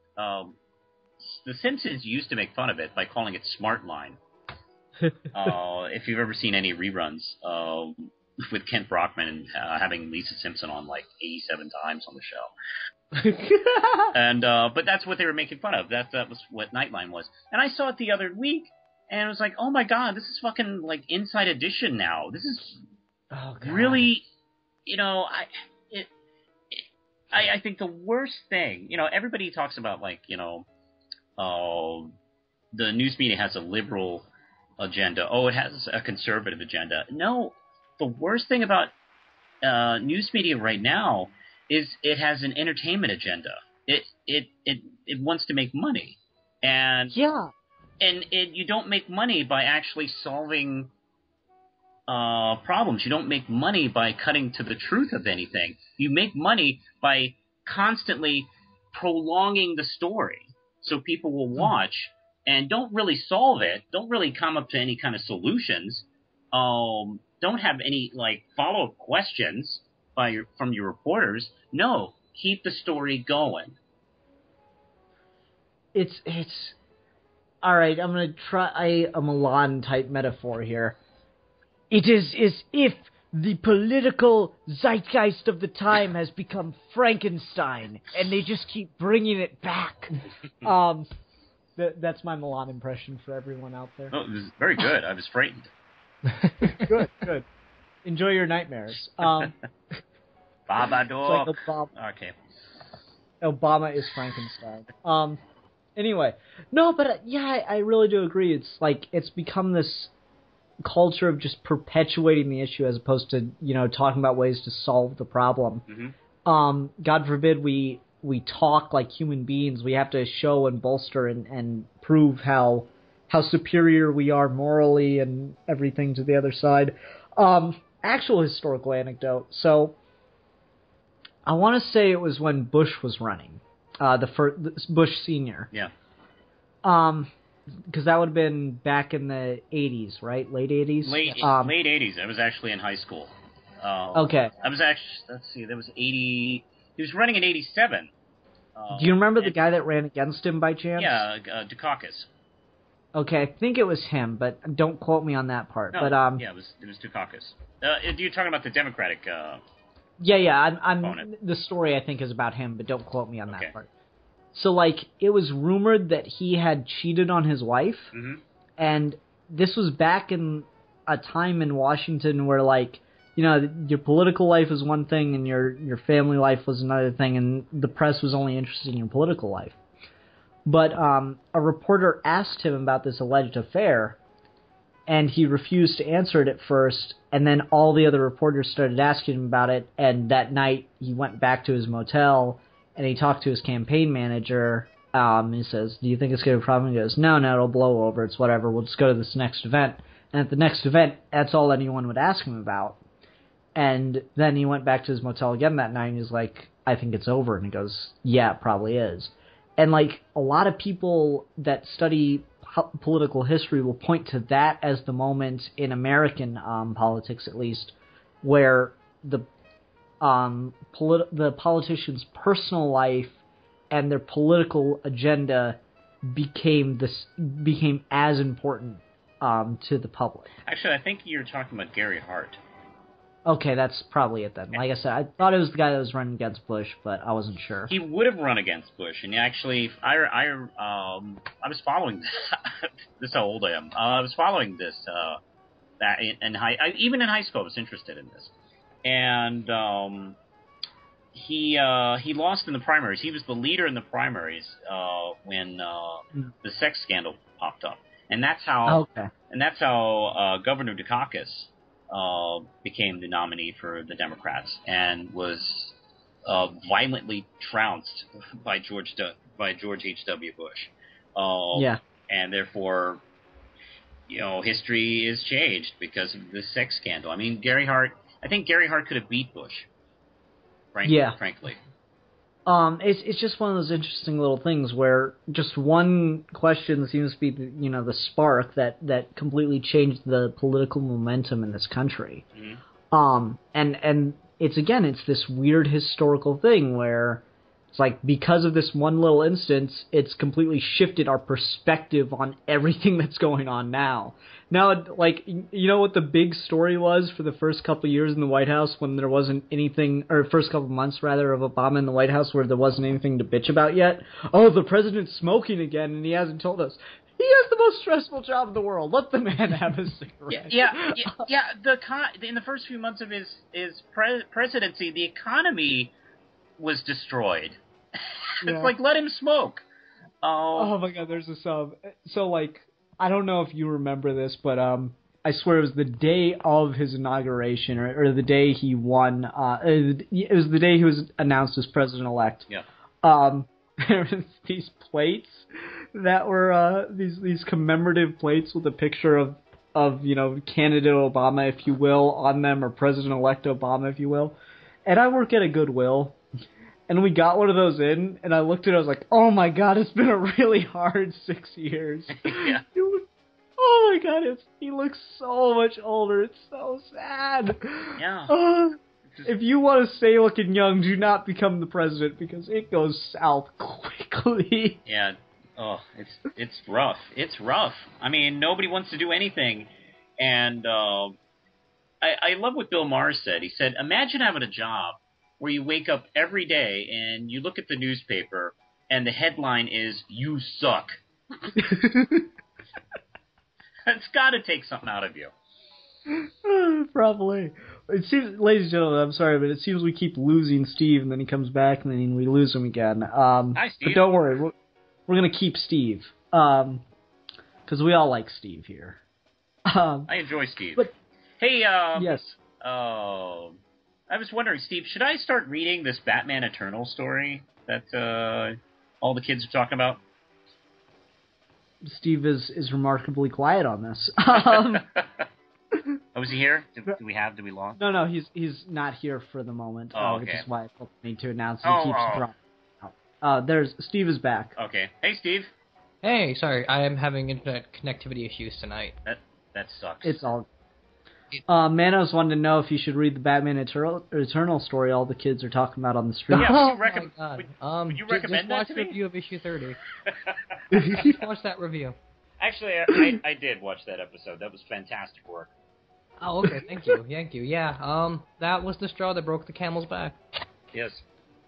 The Simpsons used to make fun of it by calling it Smart Line. If you've ever seen any reruns with Kent Brockman and having Lisa Simpson on 87 times on the show. And but that's what they were making fun of. That was what Nightline was. And I saw it the other week, and I was like, oh my god, this is fucking Inside Edition now. This is really, I think the worst thing, everybody talks about the news media has a liberal agenda. Oh, it has a conservative agenda. No, the worst thing about news media right now is it has an entertainment agenda. It wants to make money, and you don't make money by actually solving problems. You don't make money by cutting to the truth of anything. You make money by constantly prolonging the story. So people will watch and don't really solve it, don't really come up to any kind of solutions, don't have any follow-up questions from your reporters. No, keep the story going. It's all right. I'm gonna try a Milan type metaphor here. It is as if the political zeitgeist of the time has become Frankenstein, and they just keep bringing it back. That's my Milan impression for everyone out there. Oh, it was very good. I was frightened. Good. Enjoy your nightmares. Babador. Okay. Obama is Frankenstein. Anyway, no, but I really do agree. It's become this culture of just perpetuating the issue as opposed to talking about ways to solve the problem. Mm-hmm. God forbid we talk like human beings. We have to show and bolster and prove how superior we are morally and everything to the other side. Actual historical anecdote. So I want to say it was when Bush was running, Bush Senior. Yeah. Because that would have been back in the 80s, right? Late 80s? Late 80s. I was actually in high school. Okay. I was actually, let's see, that was 80... He was running in 87. Do you remember the guy that ran against him by chance? Yeah, Dukakis. Okay, I think it was him, but don't quote me on that part. No, but yeah, it was Dukakis. You're talking about the Democratic Yeah, I'm opponent. The story, I think, is about him, but don't quote me on that part. So, it was rumored that he had cheated on his wife, mm-hmm. and this was back in a time in Washington where, your political life was one thing and your family life was another thing, and the press was only interested in your political life. But a reporter asked him about this alleged affair, and he refused to answer it at first, and then all the other reporters started asking him about it, and that night he went back to his motel, and he talked to his campaign manager. He says, "Do you think it's going to be a problem?" He goes, No, it'll blow over. It's whatever. We'll just go to this next event. And at the next event, that's all anyone would ask him about. And then he went back to his motel again that night, and he's like, "I think it's over." And he goes, "Yeah, it probably is." And, a lot of people that study political history will point to that as the moment in American politics, at least, where the politician's personal life and their political agenda became as important to the public. Actually, I think you're talking about Gary Hart. Okay, that's probably it then. Like I said, I thought it was the guy that was running against Bush, but I wasn't sure. He would have run against Bush, and actually, I was following this. Is how old I am. I was following this. That even in high school, I was interested in this, and he lost in the primaries. He was the leader in the primaries when the sex scandal popped up, and that's how. Okay. And that's how Governor Dukakis became the nominee for the Democrats and was violently trounced by George H.W. Bush. Yeah. And therefore, history is changed because of the sex scandal. I mean, I think Gary Hart could have beat Bush. Frankly. It's just one of those interesting little things where just one question seems to be, the spark that completely changed the political momentum in this country. Mm-hmm. And it's this weird historical thing where it's like, because of this one little instance, it's completely shifted our perspective on everything that's going on now. Now, like, what the big story was for the first couple of years in the White House when there wasn't anything, or first couple of months, rather, of Obama in the White House where there wasn't anything to bitch about yet? Oh, the president's smoking again, and he hasn't told us. He has the most stressful job in the world. Let the man have a cigarette. Yeah. In the first few months of his presidency, the economy was destroyed. It's like, let him smoke. Oh my God, there's a sub. So, like, I don't know if you remember this, but I swear it was the day of his inauguration, or the day he won. It was the day he was announced as president-elect. Yeah. There was these plates that were these commemorative plates with a picture of candidate Obama, if you will, on them, or President-elect Obama, if you will. And I work at a Goodwill. And we got one of those in, and I looked at it, I was like, oh my God, it's been a really hard 6 years. Yeah. Oh my God, he looks so much older. It's so sad. Yeah. If you want to stay looking young, do not become the president, because it goes south quickly. Yeah. Oh, it's rough. It's rough. I mean, nobody wants to do anything. And I love what Bill Maher said. He said, imagine having a job where you wake up every day and you look at the newspaper and the headline is, "You suck." It's got to take something out of you. Probably. It seems, ladies and gentlemen, I'm sorry, but it seems we keep losing Steve, and then he comes back, and then we lose him again. Hi, Steve. But don't worry, we're going to keep Steve, because we all like Steve here. I enjoy Steve. But, hey, yes. I was wondering, Steve, should I start reading this Batman Eternal story that all the kids are talking about? Steve is remarkably quiet on this. Oh, is he here? Did we lost? No, he's not here for the moment. Oh, okay. Which is why I felt the need to announce he keeps dropping out. Steve is back. Okay. Hey, Steve. Hey, sorry, I am having internet connectivity issues tonight. That sucks. It's all. Manos wanted to know if you should read the Batman Eternal story all the kids are talking about on the street. Yeah, would you recommend just that watch to the me? review of issue 30. Watch that review. Actually, I did watch that episode. That was fantastic work. Oh, okay. Thank you. Yeah. That was the straw that broke the camel's back. Yes.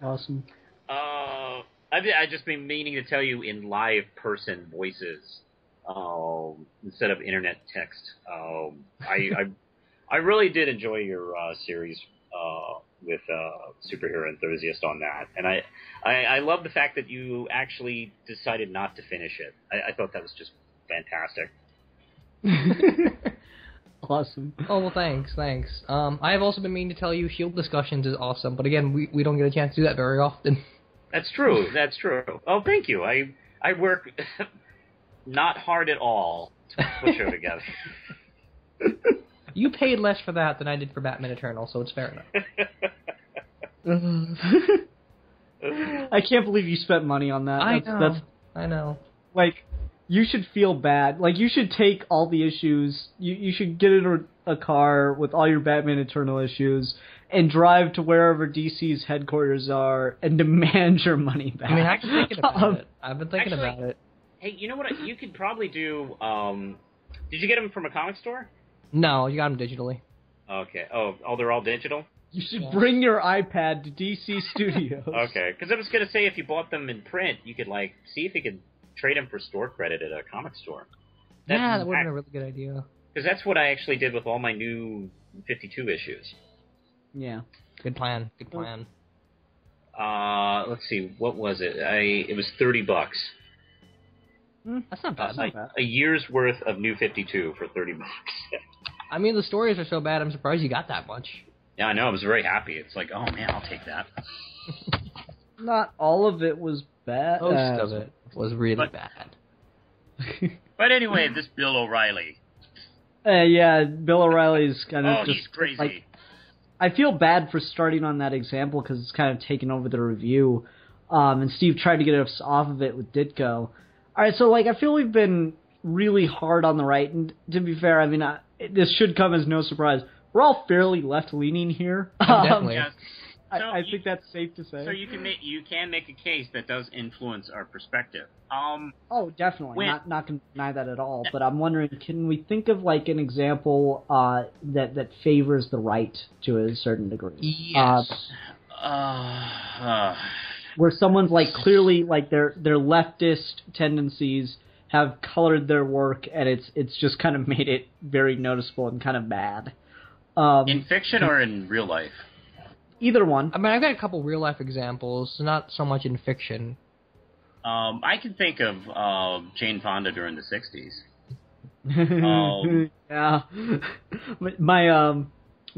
Awesome. I've just been meaning to tell you in live person voices instead of internet text. I really did enjoy your series with Superhero Enthusiast on that, and I love the fact that you actually decided not to finish it. I thought that was just fantastic. Awesome. Oh, well, thanks. I have also been meaning to tell you S.H.I.E.L.D. Discussions is awesome, but again, we don't get a chance to do that very often. That's true. Oh, thank you. I work not hard at all to put the show together. You paid less for that than I did for Batman Eternal, so it's fair enough. I can't believe you spent money on that. I know. Like, you should feel bad. Like, you should take all the issues. You should get in a car with all your Batman Eternal issues and drive to wherever DC's headquarters are and demand your money back. I mean, I've been thinking about it. I've been thinking about it. Hey, you know what? You could probably do... did you get them from a comic store? No, you got them digitally. Okay. Oh, they're all digital? You should bring your iPad to DC Studios. Okay, because I was going to say if you bought them in print, you could, like, see if you could trade them for store credit at a comic store. That would have been a really good idea. Because that's what I actually did with all my new 52 issues. Yeah. Good plan. Good plan. Let's see, what was it? It was $30. That's not bad. That's not bad. A year's worth of new 52 for $30. I mean, the stories are so bad, I'm surprised you got that much. Yeah, I know. I was very happy. It's like, oh, man, I'll take that. Not all of it was bad. Most of it was really bad. But anyway, this Bill O'Reilly. Yeah, Bill O'Reilly's kind of he's crazy. Like, I feel bad for starting on that example because it's kind of taken over the review. And Steve tried to get us off of it with Ditko. All right, so like I feel we've been really hard on the right, and to be fair, I mean this should come as no surprise. We're all fairly left-leaning here. Definitely. Yes. So I think that's safe to say. So you can make a case that does influence our perspective. Oh, definitely. Not going to deny that at all. But I'm wondering, can we think of like an example that favors the right to a certain degree? Yes. Where someone's like clearly like their leftist tendencies have colored their work, and it's just kind of made it very noticeable and kind of bad. In fiction or in real life? Either one. I mean, I've got a couple real-life examples, not so much in fiction. I can think of Jane Fonda during the 60s. Yeah.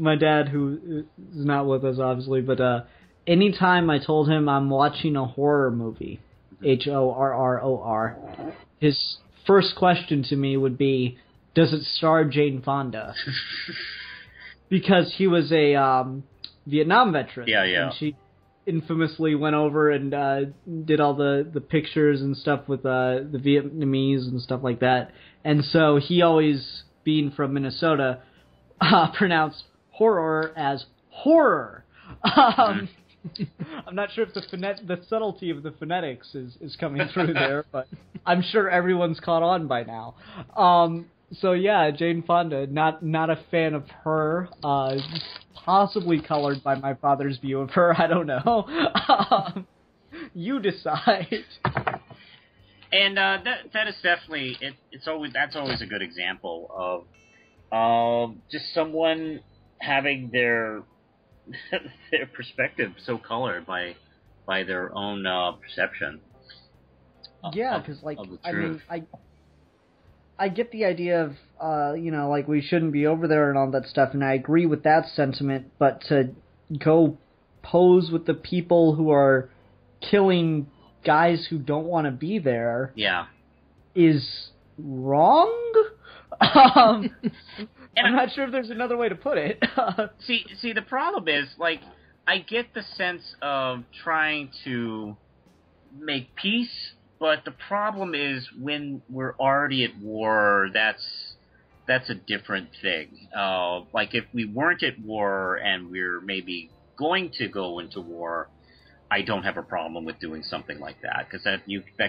My dad, who is not with us, obviously, but anytime I told him I'm watching a horror movie, HORROR, his first question to me would be, does it star Jane Fonda? Because he was a Vietnam veteran. Yeah. And she infamously went over and did all the pictures and stuff with the Vietnamese and stuff like that. And so he always, being from Minnesota, pronounced horror as horror. I'm not sure if the subtlety of the phonetics is coming through there, but I'm sure everyone's caught on by now. So yeah, Jane Fonda, not a fan of her, possibly colored by my father's view of her, I don't know. You decide. And that is definitely that's always a good example of just someone having their perspective so colored by their own perception. Yeah, because I mean, I get the idea of like we shouldn't be over there and all that stuff, and I agree with that sentiment. But to go pose with the people who are killing guys who don't want to be there, is wrong. I'm not sure if there's another way to put it. See, the problem is, like, I get the sense of trying to make peace, but the problem is when we're already at war, that's a different thing. Like, if we weren't at war and we're maybe going to go into war, I don't have a problem with doing something like that, because that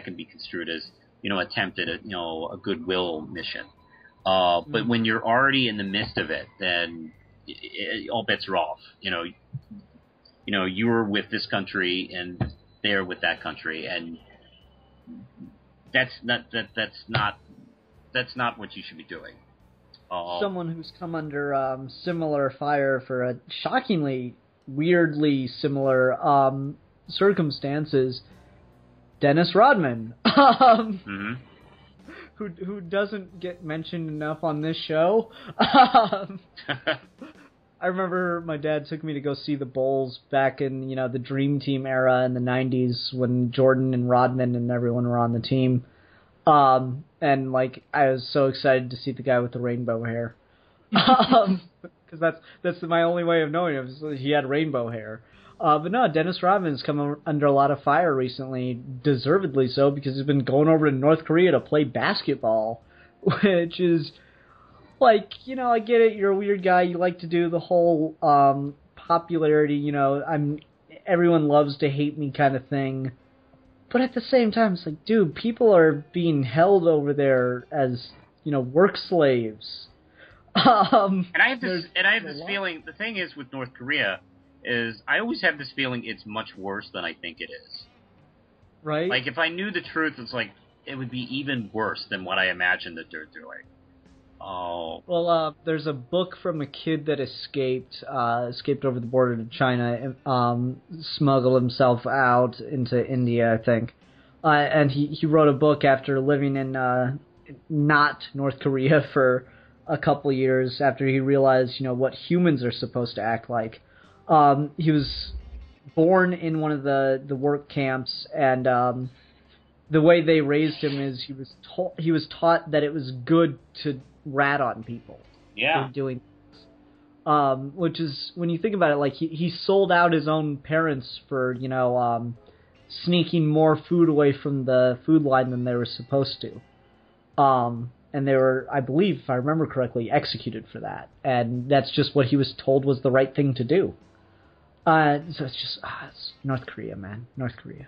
can be construed as, attempted at, a goodwill mission. But when you're already in the midst of it, then all bets are off. You're with this country and they're with that country, and that's not what you should be doing. Someone who's come under similar fire for a shockingly, weirdly similar circumstances, Dennis Rodman. Who doesn't get mentioned enough on this show. I remember my dad took me to go see the Bulls back in, the Dream Team era in the 90s when Jordan and Rodman and everyone were on the team. And, I was so excited to see the guy with the rainbow hair. Because that's my only way of knowing him. So he had rainbow hair. But no, Dennis Rodman's come under a lot of fire recently, deservedly so, because he's been going over to North Korea to play basketball, which is, I get it, you're a weird guy, you like to do the whole popularity, everyone loves to hate me kind of thing, but at the same time, it's like, dude, people are being held over there as, work slaves. And I have this feeling. The thing is with North Korea is I always have this feeling it's much worse than I think it is. Right. Like if I knew the truth, it's like it would be even worse than what I imagine that they're doing. Oh. Well, there's a book from a kid that escaped over the border to China, smuggled himself out into India, I think. And he wrote a book after living in not North Korea for a couple of years after he realized, what humans are supposed to act like. He was born in one of the work camps, and the way they raised him is he was taught that it was good to rat on people. Yeah. For doing this. Which is, when you think about it, like he sold out his own parents for, sneaking more food away from the food line than they were supposed to. And they were, I believe, if I remember correctly, executed for that. And that's just what he was told was the right thing to do. So it's just, it's North Korea, man. North Korea.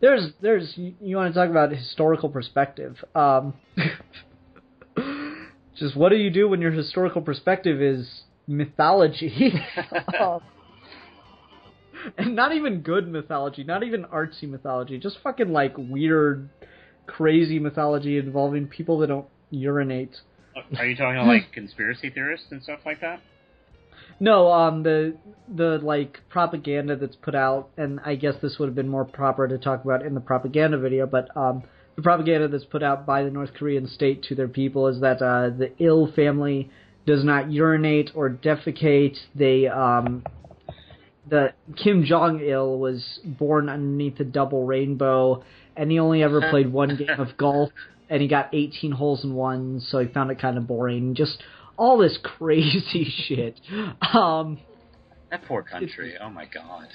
There's, you want to talk about historical perspective. Just what do you do when your historical perspective is mythology? And not even good mythology, not even artsy mythology, just fucking like weird, crazy mythology involving people that don't urinate. Are you talking like conspiracy theorists and stuff like that? No, the like propaganda that's put out, and I guess this would have been more proper to talk about in the propaganda video, but the propaganda that's put out by the North Korean state to their people is that the Il family does not urinate or defecate. The Kim Jong-il was born underneath a double rainbow, and he only ever played one game of golf, and he got 18 holes in one, so he found it kind of boring. Just all this crazy shit. That poor country. Oh my god.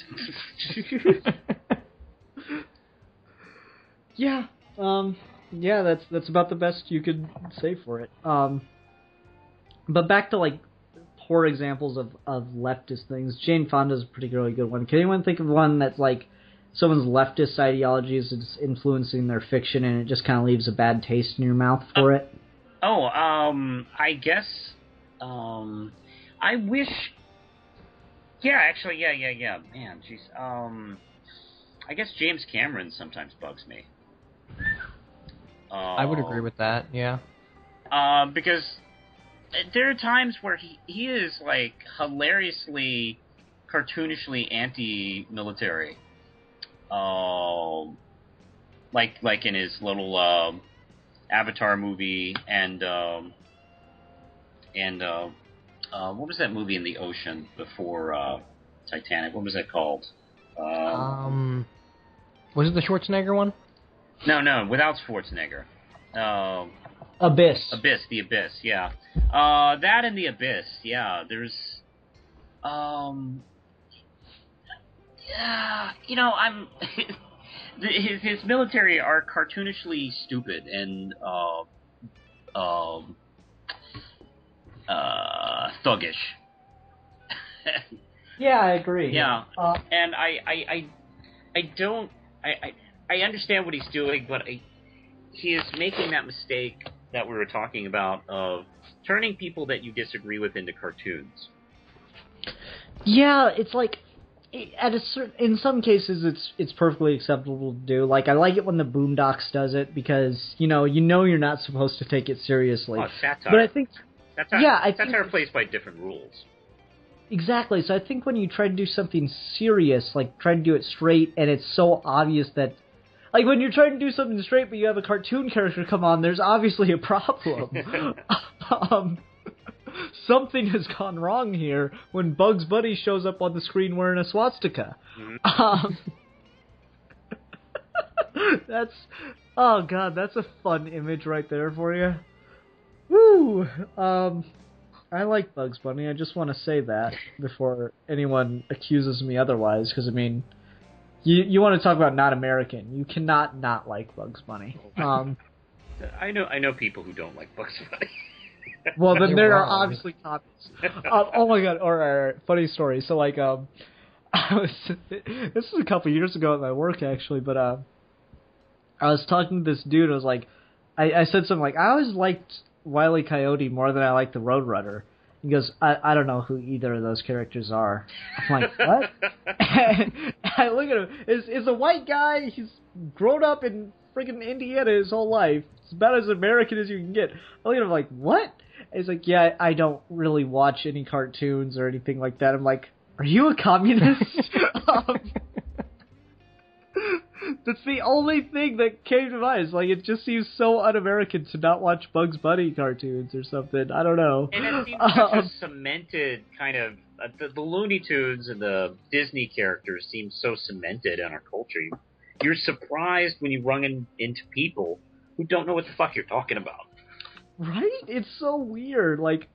Yeah. Yeah, that's about the best you could say for it. But back to like poor examples of leftist things. Jane Fonda's a particularly good one. Can anyone think of one that's like someone's leftist ideology is influencing their fiction and it just kind of leaves a bad taste in your mouth for it? I guess, I wish, yeah, actually, yeah, man, jeez, I guess James Cameron sometimes bugs me. I would agree with that, yeah. Because there are times where he is, like, hilariously, cartoonishly anti-military. Like in his little, Avatar movie, and what was that movie in the ocean before Titanic? What was that called? Was it the Schwarzenegger one? No, without Schwarzenegger. Abyss, The Abyss, yeah. That and The Abyss, yeah. There's, yeah, I'm. His military are cartoonishly stupid and thuggish. Yeah, I agree. Yeah, and I understand what he's doing, but he is making that mistake that we were talking about of turning people that you disagree with into cartoons. Yeah, it's like in some cases it's perfectly acceptable to do. Like, I like it when the Boondocks does it because you know you're not supposed to take it seriously. Oh, satire. But I think satire plays by different rules. Exactly. So I think when you try to do something serious, like try to do it straight, and it's so obvious that, like, when you're trying to do something straight but you have a cartoon character come on, there's obviously a problem. Something has gone wrong here when Bugs Bunny shows up on the screen wearing a swastika. Mm-hmm. Oh god, that's a fun image right there for you. Woo! I like Bugs Bunny. I just want to say that before anyone accuses me otherwise, because, I mean, you want to talk about not American. You cannot not like Bugs Bunny. I know people wis don't like Bugs Bunny. Well, then there are obviously copies. Oh my god! Or funny story. So, like, this was a couple years ago at my work, actually, but I was talking to this dude. I was like, I said something like, I always liked Wile E. Coyote more than I like the Roadrunner. He goes, I don't know who either of those characters are. I'm like, what? And I look at him. It's a white guy. He's grown up in friggin' Indiana his whole life. It's about as American as you can get. I look at him like, what? And he's like, yeah, I don't really watch any cartoons or anything like that. I'm like, are you a communist? That's the only thing that came to mind. It's like, it just seems so un-American to not watch Bugs Bunny cartoons or something. I don't know. And it seems such a cemented kind of... the Looney Tunes and the Disney characters seem so cemented in our culture. You're surprised when you run into people who don't know what the fuck you're talking about. Right? It's so weird. Like...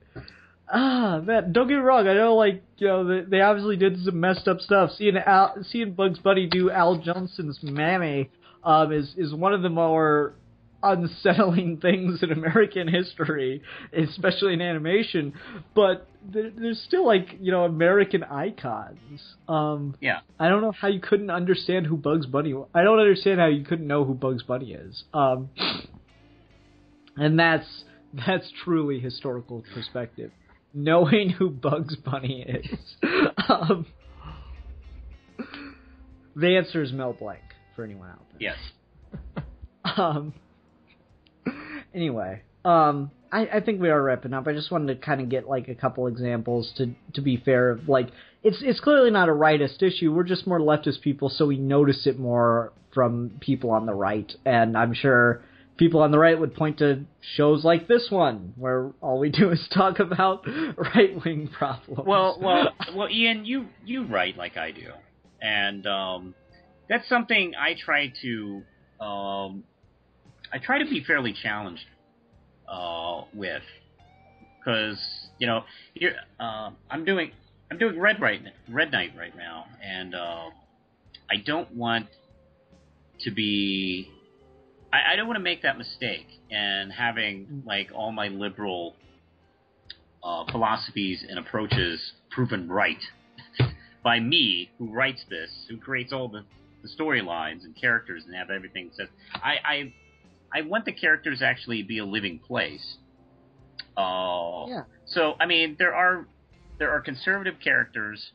man, don't get me wrong. I know, like, you know, they obviously did some messed up stuff. Seeing Bugs Bunny do Al Johnson's Mammy is one of the more unsettling things in American history, especially in animation. But there's still, like, you know, American icons. Yeah. I don't know how you couldn't understand who Bugs Bunny was. I don't understand how you couldn't know who Bugs Bunny is. And that's truly historical perspective. Knowing who Bugs Bunny is. The answer is Mel Blanc, for anyone out there. Yes. Anyway, I think we are wrapping up. I just wanted to kind of get, like, a couple examples to be fair. Like, it's clearly not a rightist issue. We're just more leftist people, so we notice it more from people on the right. And I'm sure people on the right would point to shows like this one, where all we do is talk about right-wing problems. Well, Ian, you write like I do, and that's something I try to be fairly challenged with, because you know, I'm doing Red Knight right now, and I don't want to be. I don't want to make that mistake and having, like, all my liberal philosophies and approaches proven right by me, who writes this, who creates all the storylines and characters and have everything said. I want the characters to actually be a living place. Yeah. So, I mean, there are conservative characters,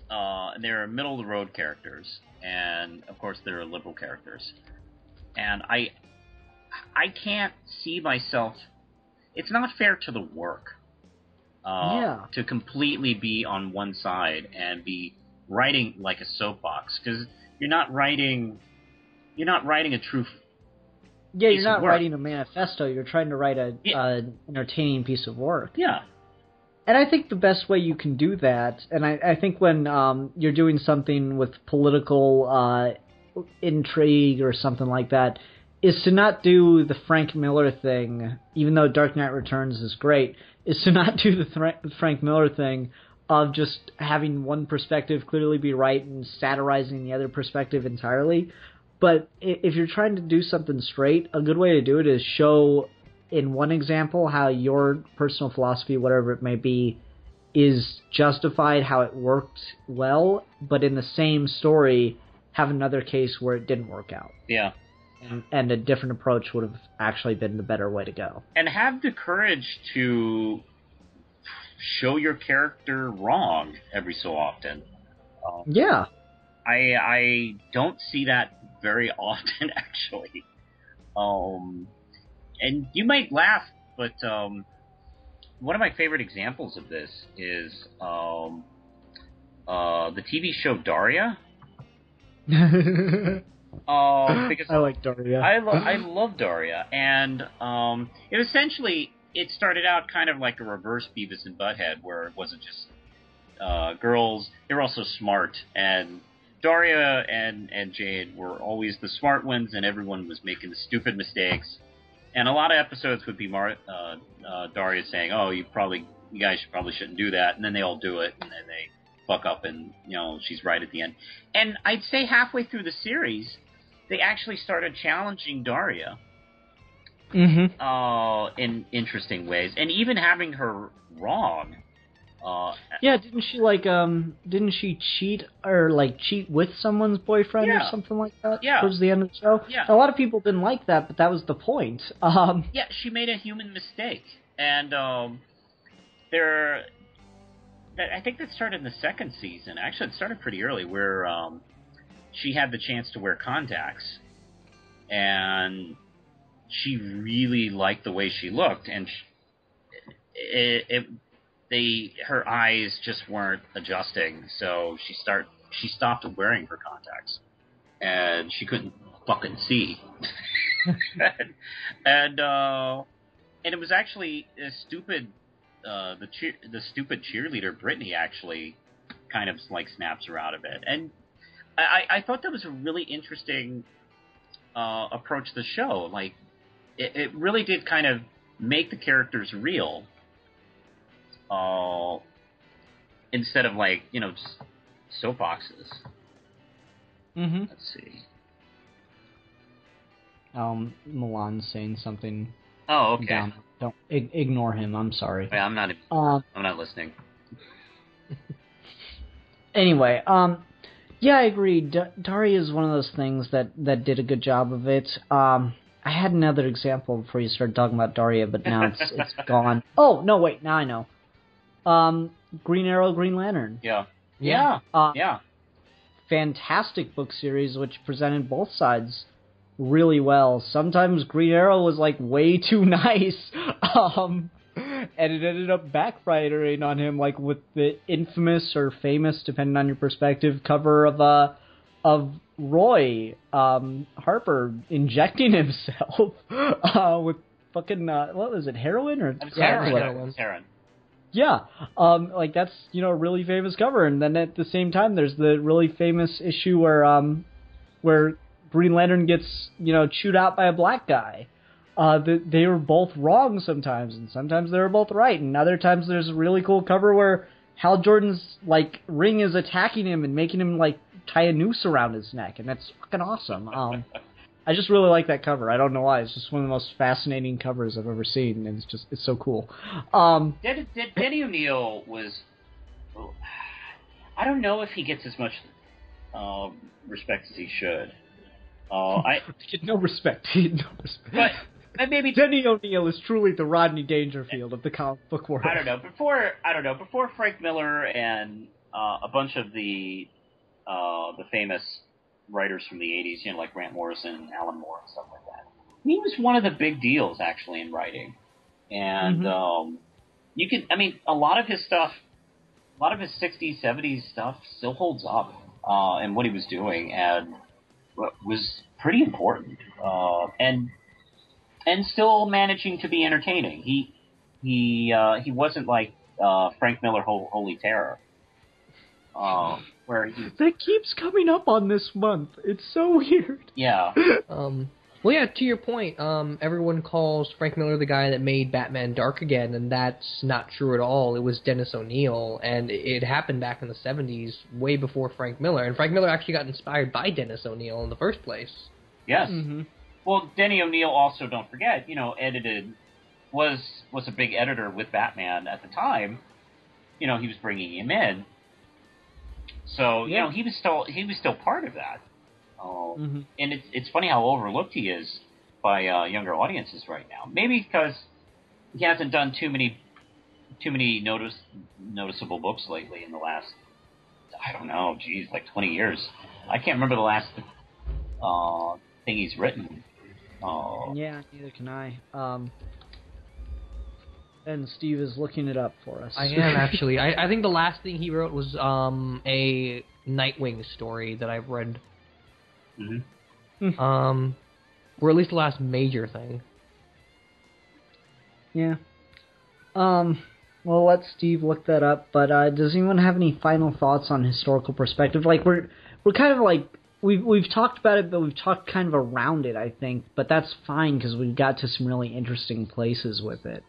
and there are middle-of-the-road characters, and, of course, there are liberal characters. And I can't see myself... It's not fair to the work to completely be on one side and be writing like a soapbox, because you're not writing a true... Yeah, you're not writing a manifesto. You're trying to write an entertaining piece of work. Yeah. And I think the best way you can do that, and I think when you're doing something with political... intrigue or something like that, is to not do the Frank Miller thing, even though Dark Knight Returns is great, is to not do the Frank Miller thing of just having one perspective clearly be right and satirizing the other perspective entirely. But if you're trying to do something straight, a good way to do it is show in one example how your personal philosophy, whatever it may be, is justified, how it worked well, but in the same story have another case where it didn't work out. Yeah. And a different approach would have actually been the better way to go. And have the courage to show your character wrong every so often. Yeah. I don't see that very often, actually. And you might laugh, but one of my favorite examples of this is the TV show Daria. Because I like Daria. I love Daria, and it started out kind of like a reverse Beavis and Butthead, where it wasn't just girls; they were also smart. And Daria and Jade were always the smart ones, and everyone was making the stupid mistakes. And a lot of episodes would be Daria saying, "Oh, you guys probably shouldn't do that," and then they all do it, and then they fuck up, and you know she's right at the end. And I'd say halfway through the series, they actually started challenging Daria in interesting ways, and even having her wrong Yeah, didn't she cheat with someone's boyfriend or something like that towards the end of the show? Yeah. A lot of people didn't like that, but that was the point. Yeah, she made a human mistake, and I think that started in the second season. Actually, it started pretty early, where she had the chance to wear contacts, and she really liked the way she looked, and her eyes just weren't adjusting, so she stopped wearing her contacts, and she couldn't fucking see. and it was actually a stupid. The stupid cheerleader Brittany actually kind of like snaps her out of it, and I thought that was a really interesting approach to the show. Like it really did kind of make the characters real. Instead of just soapboxes. Mm-hmm. Let's see. Milan's saying something. Oh, okay. Down. Don't ignore him. I'm sorry. Yeah, I'm not listening. Anyway, yeah, I agree. Daria is one of those things that did a good job of it. I had another example before you started talking about Daria, but now it's gone. Oh no, wait, now I know. Green Arrow, Green Lantern. Yeah. Fantastic book series which presented both sides really well. Sometimes Green Arrow was like way too nice, and it ended up backfiring on him, like with the infamous or famous, depending on your perspective, cover of Roy Harper injecting himself with fucking what was it, heroin or heroin. Yeah, like that's a really famous cover, and then at the same time, there's the really famous issue where Green Lantern gets chewed out by a black guy. They were both wrong sometimes, and sometimes they were both right, and other times there's a really cool cover where Hal Jordan's like ring is attacking him and making him like tie a noose around his neck, and that's fucking awesome. I just really like that cover. I don't know why. It's just one of the most fascinating covers I've ever seen, and it's so cool. Denny O'Neil was... I don't know if he gets as much respect as he should. No respect. No respect. But maybe Denny O'Neil is truly the Rodney Dangerfield of the comic book world. I don't know. Before Frank Miller and a bunch of the famous writers from the 80s, like Grant Morrison and Alan Moore and stuff like that, he was one of the big deals actually in writing. And you can, a lot of his stuff, a lot of his 60s, 70s stuff still holds up in what he was doing, and was pretty important, and still managing to be entertaining. He wasn't like Frank Miller Holy Terror, where that keeps coming up on this month. It's so weird. Yeah. Well, yeah, to your point, everyone calls Frank Miller the guy that made Batman dark again, and that's not true at all. It was Dennis O'Neil, and it happened back in the 70s, way before Frank Miller. And Frank Miller actually got inspired by Dennis O'Neil in the first place. Yes. Mm-hmm. Well, Denny O'Neil also, don't forget, was a big editor with Batman at the time. He was bringing him in. So, he was still part of that. And it's funny how overlooked he is by younger audiences right now. Maybe because he hasn't done too many noticeable books lately in the last, I don't know, like 20 years. I can't remember the last thing he's written. Yeah, neither can I. And Steve is looking it up for us. I am, actually. I think the last thing he wrote was a Nightwing story that I've read. Or at least the last major thing. Yeah. Well, let Steve look that up. But does anyone have any final thoughts on historical perspective? Like we're kind of like we've talked about it, but we've talked kind of around it, I think. But that's fine because we've got to some really interesting places with it.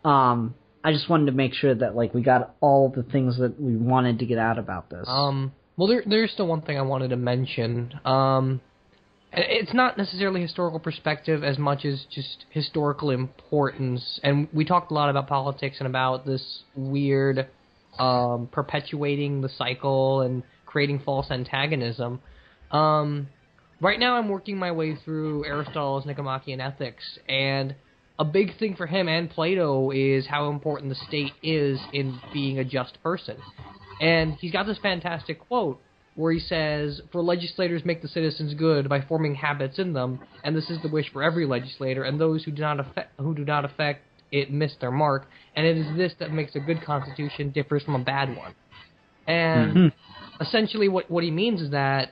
I just wanted to make sure that like we got all the things that we wanted to get out about this. Well, there's still one thing I wanted to mention. It's not necessarily historical perspective as much as just historical importance. And we talked a lot about politics and about this weird perpetuating the cycle and creating false antagonism. Right now I'm working my way through Aristotle's Nicomachean Ethics, and a big thing for him and Plato is how important the state is in being a just person. And he's got this fantastic quote where he says, "For legislators make the citizens good by forming habits in them, and this is the wish for every legislator, and those who do not affect it miss their mark, and it is this that makes a good constitution differs from a bad one." And essentially what he means is that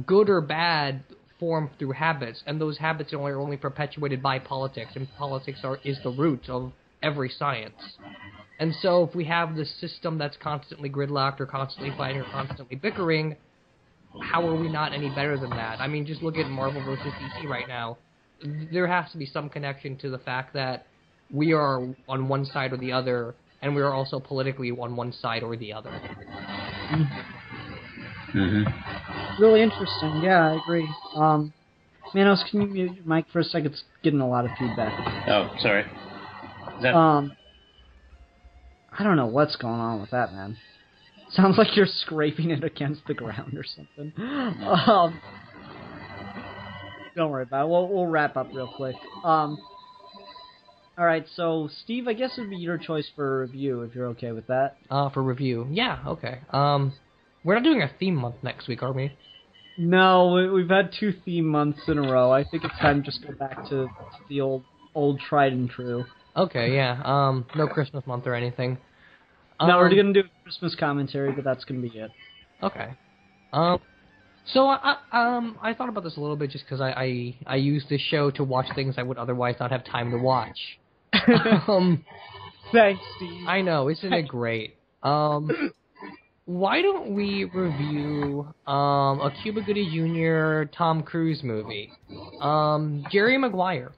good or bad form through habits, and those habits are only perpetuated by politics, and politics is the root of every science. And so if we have this system that's constantly gridlocked or constantly fighting or constantly bickering, how are we not any better than that? I mean, just look at Marvel versus DC right now. There has to be some connection to the fact that we are on one side or the other, and we are also politically on one side or the other. Really interesting. Yeah, I agree. Manos, can you mute your mic for a second? It's getting a lot of feedback. Oh, sorry. Is that... I don't know what's going on with that, man. Sounds like you're scraping it against the ground or something. Don't worry about it. We'll wrap up real quick. Alright, so, Steve, I guess it would be your choice for review, if you're okay with that. For review. Yeah, okay. We're not doing a theme month next week, are we? No, we've had 2 theme months in a row. I think it's time to just go back to the old tried and true. Okay, yeah. No Christmas month or anything. No, we're going to do a Christmas commentary, but that's going to be it. Okay. So I thought about this a little bit just because I use this show to watch things I would otherwise not have time to watch. Thanks, Steve. I know, isn't it great? Why don't we review a Cuba Gooding Jr. Tom Cruise movie? Jerry Maguire.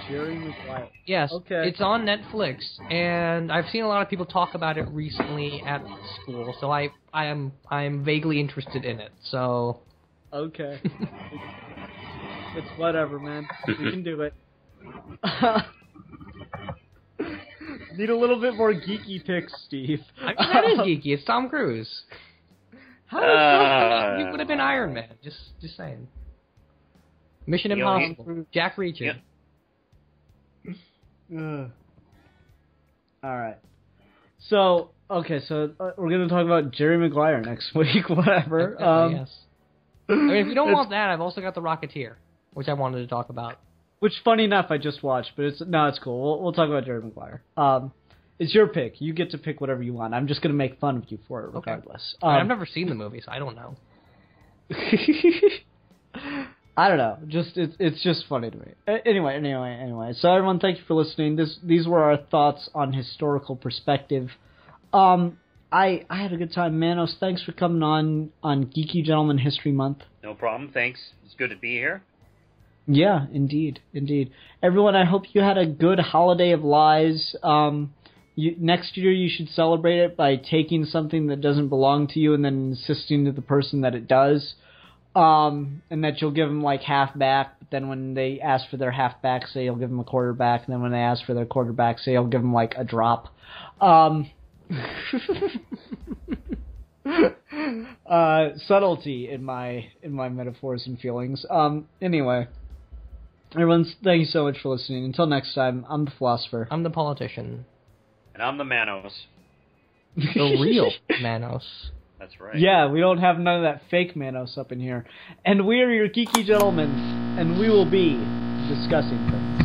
Jerry Maguire. Yes, okay. It's on Netflix, and I've seen a lot of people talk about it recently at school, so I'm vaguely interested in it. So okay, it's whatever, man. We can do it. Need a little bit more geeky picks, Steve. I mean, that is geeky. It's Tom Cruise. How he would have been Iron Man. Just saying. Mission Impossible. Jack Reacher. Yep. Alright. So, okay, so we're going to talk about Jerry Maguire next week, whatever. Yes. I mean, if you don't want that, I've also got The Rocketeer, which I wanted to talk about. Which, funny enough, I just watched, but it's cool. We'll talk about Jerry Maguire. It's your pick. You get to pick whatever you want. I'm just going to make fun of you for it regardless. Okay. I've never seen the movie, so I don't know. I don't know. It's just funny to me. Anyway. So everyone, thank you for listening. These were our thoughts on historical perspective. I had a good time. Manos, thanks for coming on Geeky Gentleman History Month. No problem. Thanks. It's good to be here. Yeah, indeed. Everyone, I hope you had a good holiday of lies. Next year you should celebrate it by taking something that doesn't belong to you and then insisting to the person that it does. And that you'll give them like half back, but then when they ask for their half back, say you'll give them a quarter back, and then when they ask for their quarter back, say you'll give them like a drop. Subtlety in my metaphors and feelings. Anyway, everyone, thank you so much for listening. Until next time, I'm the philosopher. I'm the politician. And I'm the Manos. The real Manos. That's right. Yeah, we don't have none of that fake Manos up in here. And we are your geeky gentlemen, and we will be discussing things.